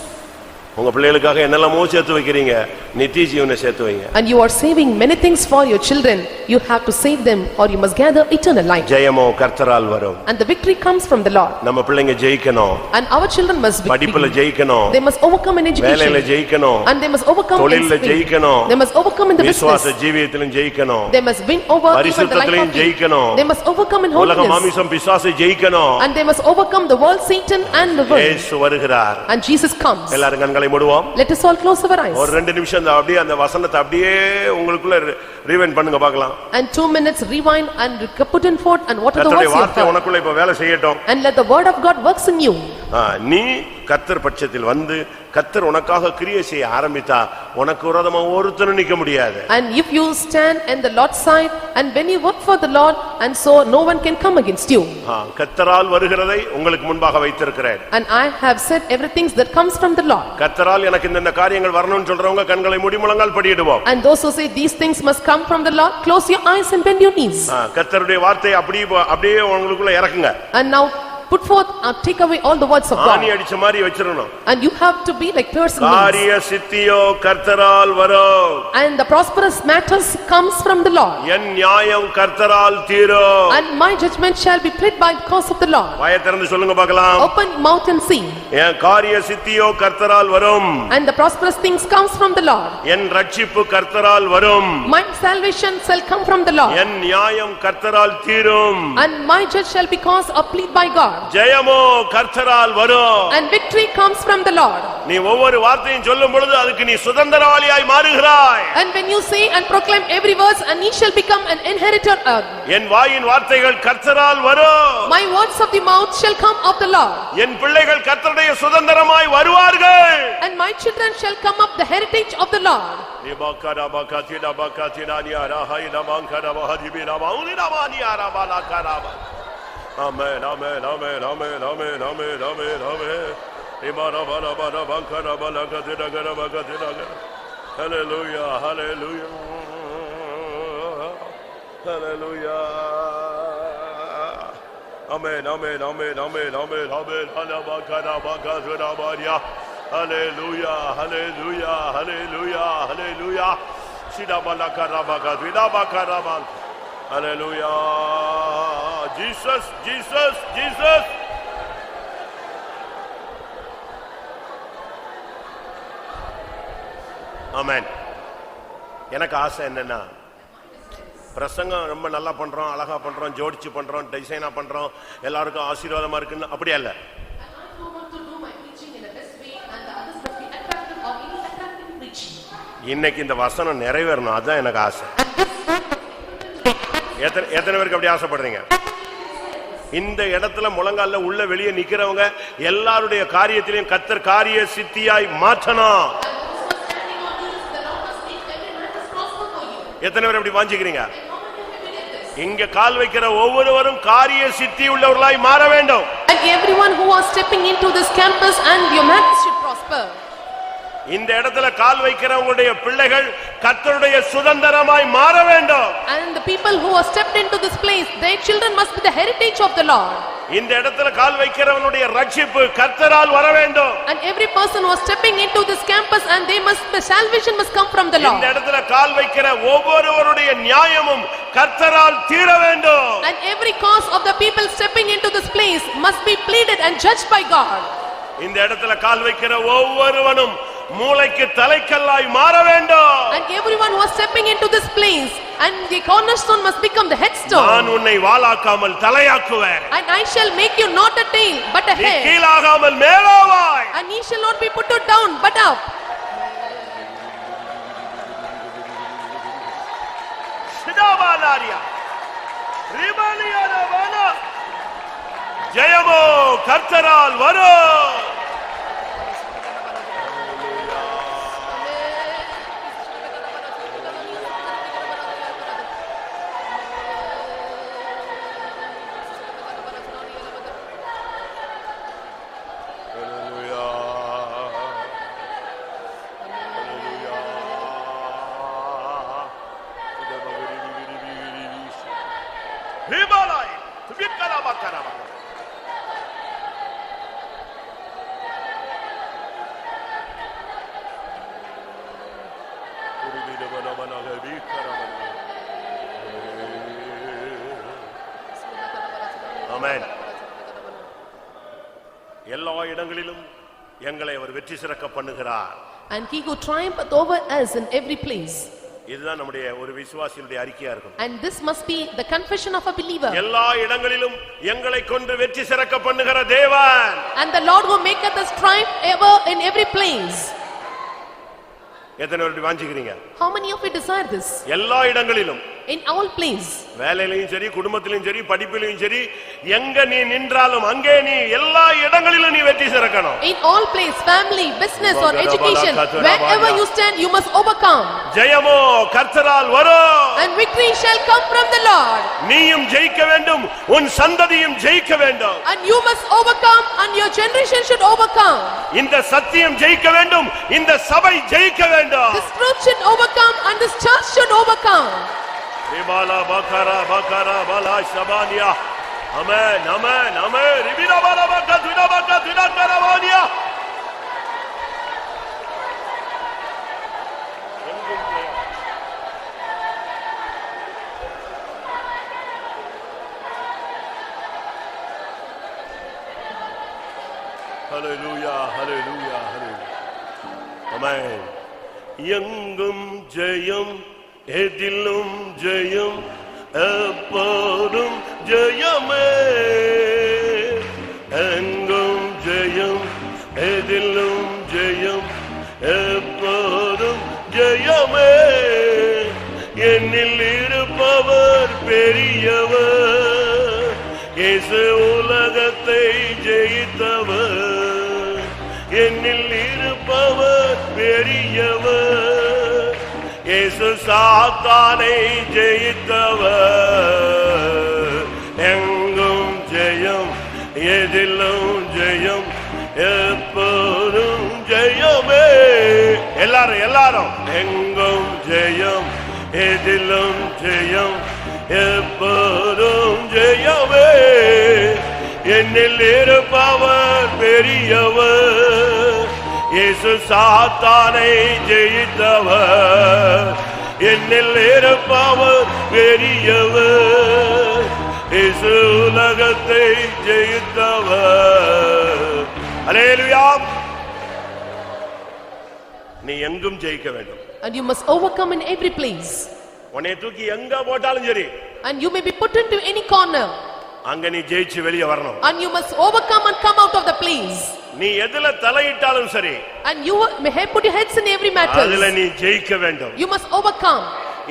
உங்க பிள்ளைகளுக்காக என்னெல்லாமோ சேர்த்து வைக்கிறீங்க, நித்திய ஜீவனை சேர்த்து வைங்க. And you are saving many things for your children. You have to save them, or you must gather eternal life. ஜெயமோ கர்த்தரால் வரும். And the victory comes from the Lord. நம்ம பிள்ளைங்க ஜெயிக்கணும். And our children must be படிப்புல ஜெயிக்கணும். They must overcome in education. வேலையில ஜெயிக்கணும். And they must overcome in தொழில்ல ஜெயிக்கணும். They must overcome in the business. விசுவாச ஜீவியத்திலும் ஜெயிக்கணும். They must win over even the life பரிசுத்தத்திலும் of ஜெயிக்கணும். They must overcome in உலக holiness. மாமிசம் பிசாசை ஜெயிக்கணும். And they must overcome the world, Satan and the world. இயேசு வருகிறார். And Jesus comes. எல்லாரும் கண்களை மூடுவோம். Let us all close our eyes. ஒரு 2 நிமிஷம் அப்படியே அந்த வசனத்தை அப்படியே உங்களுக்குள்ள ரீவைண்ட் பண்ணுங்க பார்க்கலாம். And 2 minutes rewind and put in forth, and what are the கர்த்தருடைய words you வார்த்தை have? உனக்குள்ள இப்ப வேலை செய்யட்டும். And let the word of God works in you. நீ கர்த்தர் பட்சத்தில் வந்து கர்த்தர் உனக்காக கிரியை செய்ய ஆரம்பித்தா உனக்கு விரோதமா ஒருத்தனும் நிக்க முடியாது. And if you stand in the Lord's side, and when you work for the Lord, and so no one can come against you. கர்த்தரால் வருகிறதை உங்களுக்கு முன்பாக வைத்திருக்கிறேன். And I have said everything that comes from the Lord. கர்த்தரால் எனக்கு இந்த காரியங்கள் வரணும்னு சொல்றவங்க கண்களை மூடி முழங்கால் படியிடுவோம். And those who say these things must come from the Lord, close your eyes and bend your knees. கர்த்தருடைய வார்த்தை அப்படியே உங்களுக்குள்ள இறக்குங்க. And now put forth and take away all the words of God. ஆணி அடிச்ச மாதிரி வச்சிரணும். And you have to be like person. காரிய சித்தியோ கர்த்தரால் வரும். And the prosperous matters comes from the Lord. என் நியாயம் கர்த்தரால் தீரும். And my judgment shall be plead by because of the Lord. வாயை திறந்து சொல்லுங்க பார்க்கலாம். Open mouth and see. என் காரிய சித்தியோ கர்த்தரால் வரும். And the prosperous things comes from the Lord. என் ரட்சிப்பு கர்த்தரால் வரும். My salvation shall come from the Lord. என் நியாயம் கர்த்தரால் தீரும். And my judge shall be caused or plead by God. ஜெயமோ கர்த்தரால் வரும். And victory comes from the Lord. நீ ஒவ்வொரு வார்த்தையும் சொல்லும் பொழுது அதுக்கு நீ சுதந்திரவாளியாய் மாறுகிறாய். And when you say and proclaim every verse, and ye shall become an inheritor. என் வாயின் வார்த்தைகள் கர்த்தரால் வரும். My words of the mouth shall come of the Lord. என் பிள்ளைகள் கர்த்தருடைய சுதந்திரமாய் வருவார்கள். And my children shall come up the heritage of the Lord. Amen, amen, amen, amen, amen, amen, amen, amen. Hallelujah, hallelujah, hallelujah. Amen, amen, amen, amen, amen, amen. Hallelujah, hallelujah, hallelujah, hallelujah. Hallelujah. Jesus, Jesus, Jesus. ஆமென். எனக்கு ஆசை என்னன்னா, பிரசங்கம் ரொம்ப நல்லா பண்றோம், அழகா பண்றோம், ஜோடிச்சு பண்றோம், டிசைனா பண்றோம், எல்லாருக்கும் ஆசீர்வாதமா இருக்குன்னு அப்படியே அல்ல. இன்னைக்கு இந்த வசனம் நிறைவேறணும், அதுதான் எனக்கு ஆசை. எத்தனை பேருக்கு அப்படி ஆசைப்படுறீங்க? இந்த இடத்துல முழங்கால உள்ள வெளியே நிக்கிறவங்க எல்லாருடைய காரியத்திலையும் கர்த்தர் காரிய சித்தியாய் மாற்றணும். எத்தனை பேர் அப்படி வாஞ்சிக்கிறீங்க? இங்க கால் வைக்கிற ஒவ்வொருவரும் காரிய சித்தி உள்ளவர்களாய் மாற வேண்டும். And everyone who are stepping into this campus and your marriage should prosper. இந்த இடத்துல கால் வைக்கிறவங்களுடைய பிள்ளைகள் கர்த்தருடைய சுதந்திரமாய் மாற வேண்டும். And the people who are stepped into this place, their children must be the heritage of the Lord. இந்த இடத்துல கால் வைக்கிறவனுடைய ரட்சிப்பு கர்த்தரால் வர வேண்டும். And every person who is stepping into this campus and the salvation must come from the Lord. இந்த இடத்துல கால் வைக்கிற ஒவ்வொருவருடைய நியாயமும் கர்த்தரால் தீர வேண்டும். And every cause of the people stepping into this place must be pleaded and judged by God. இந்த இடத்துல கால் வைக்கிற ஒவ்வொருவனும் மூளைக்கு தலைக்கல்லாய் மாற வேண்டும். And everyone who is stepping into this place and the cornerstone must become the headstone. நான் உன்னை வாளாக்காமல் தலையாக்குவேன். And I shall make you not a tail but a நீ head. கீழாகாமல் மேலாவாய். And ye shall not be put down but up. சிதாபாலாரியா ரிபலியானவன ஜெயமோ கர்த்தரால் வரும். ஆமென். எல்லா இடங்களிலும் எங்களை அவர் வெற்றி சிறக்க பண்ணுகிறார். And he who triumpheth over us in every place. இதுதான் நம்முடைய ஒரு விசுவாசியுடைய அறிக்கையா இருக்கும். And this must be the confession of a believer. எல்லா இடங்களிலும் எங்களை கொண்டு வெற்றி சிறக்க பண்ணுகிற தேவன். And the Lord who maketh us triumph ever in every place. எத்தனை பேர் வாஞ்சிக்கிறீங்க? How many of you desire this? எல்லா இடங்களிலும், in all place, வேலையிலும் சரி, குடும்பத்திலும் சரி, படிப்பிலும் சரி, எங்க நீ நின்றாலும் அங்கே நீ எல்லா இடங்களிலும் நீ வெற்றி சிறக்கணும். in all place, family, business or education, wherever you stand you must overcome. ஜெயமோ கர்த்தரால் வரும். And victory shall come from the Lord. நீயும் ஜெயிக்க வேண்டும், உன் சந்ததியும் ஜெயிக்க வேண்டும். And you must overcome and your generation should overcome. இந்த சத்தியம் ஜெயிக்க வேண்டும், இந்த சபை ஜெயிக்க வேண்டும். This truth should overcome and this church should overcome. ரிபாலா பகரா பகரா பலா ஷபானியா. ஆமென் ஆமென் ஆமென். ரிபினா பலா பகா துனா கரவானியா. ஹல்லேலூயா ஹல்லேலூயா ஹல்லேலூயா. ஆமென். எங்கும் ஜெயம், எதிலும் ஜெயம், எப்போதும் ஜெயமே. எங்கும் ஜெயம், எதிலும் ஜெயம், எப்போதும் ஜெயமே. என்னில் இருப்பவர் பெரியவர், இயேசு உலகத்தை ஜெயித்தவர். என்னில் இருப்பவர் பெரியவர், இயேசு சாத்தானை ஜெயித்தவர். எங்கும் ஜெயம், எதிலும் ஜெயம், எப்போதும் ஜெயமே. எல்லாரும் எல்லாரும் எங்கும் ஜெயம், எதிலும் ஜெயம், எப்போதும் ஜெயமே. என்னில் இருப்பவர் பெரியவர், இயேசு சாத்தானை ஜெயித்தவர். என்னில் இருப்பவர் பெரியவர், இயேசு உலகத்தை ஜெயித்தவர். அல்லேலூயா. நீ எங்கும் ஜெயிக்க வேண்டும். And you must overcome in every place. உன்னை தூக்கி எங்க போட்டாலும் சரி, And you may be put into any corner. அங்க நீ ஜெயிச்சு வெளியே வரணும். And you must overcome and come out of the place. நீ எதுல தலையிட்டாலும் சரி, And you may have put your heads in every matter. அதுல நீ ஜெயிக்க வேண்டும். You must overcome.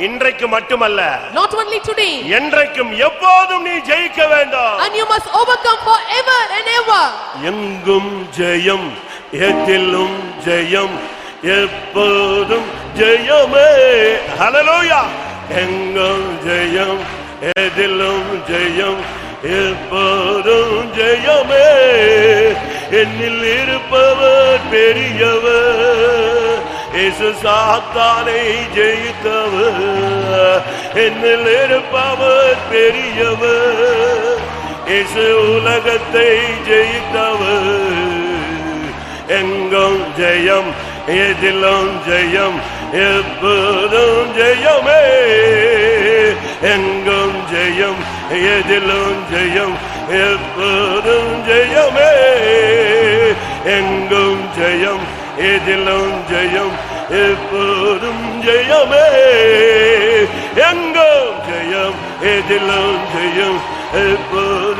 இன்றைக்கு மட்டுமல்ல, Not only today. என்றைக்கும் எப்போதும் நீ ஜெயிக்க வேண்டும். And you must overcome forever and ever. எங்கும் ஜெயம், எதிலும் ஜெயம், எப்போதும் ஜெயமே. ஹல்லேலூயா. எங்கும் ஜெயம், எதிலும் ஜெயம், எப்போதும் ஜெயமே. என்னில் இருப்பவர் பெரியவர், இயேசு சாத்தானை ஜெயித்தவர். என்னில் இருப்பவர் பெரியவர், இயேசு உலகத்தை ஜெயித்தவர். எங்கும் ஜெயம், எதிலும் ஜெயம், எப்போதும் ஜெயமே. எங்கும் ஜெயம், எதிலும் ஜெயம், எப்போதும் ஜெயமே. எங்கும் ஜெயம், எதிலும் ஜெயம், எப்போதும் ஜெயமே. எங்கும் ஜெயம், எதிலும் ஜெயம், எப்போதும்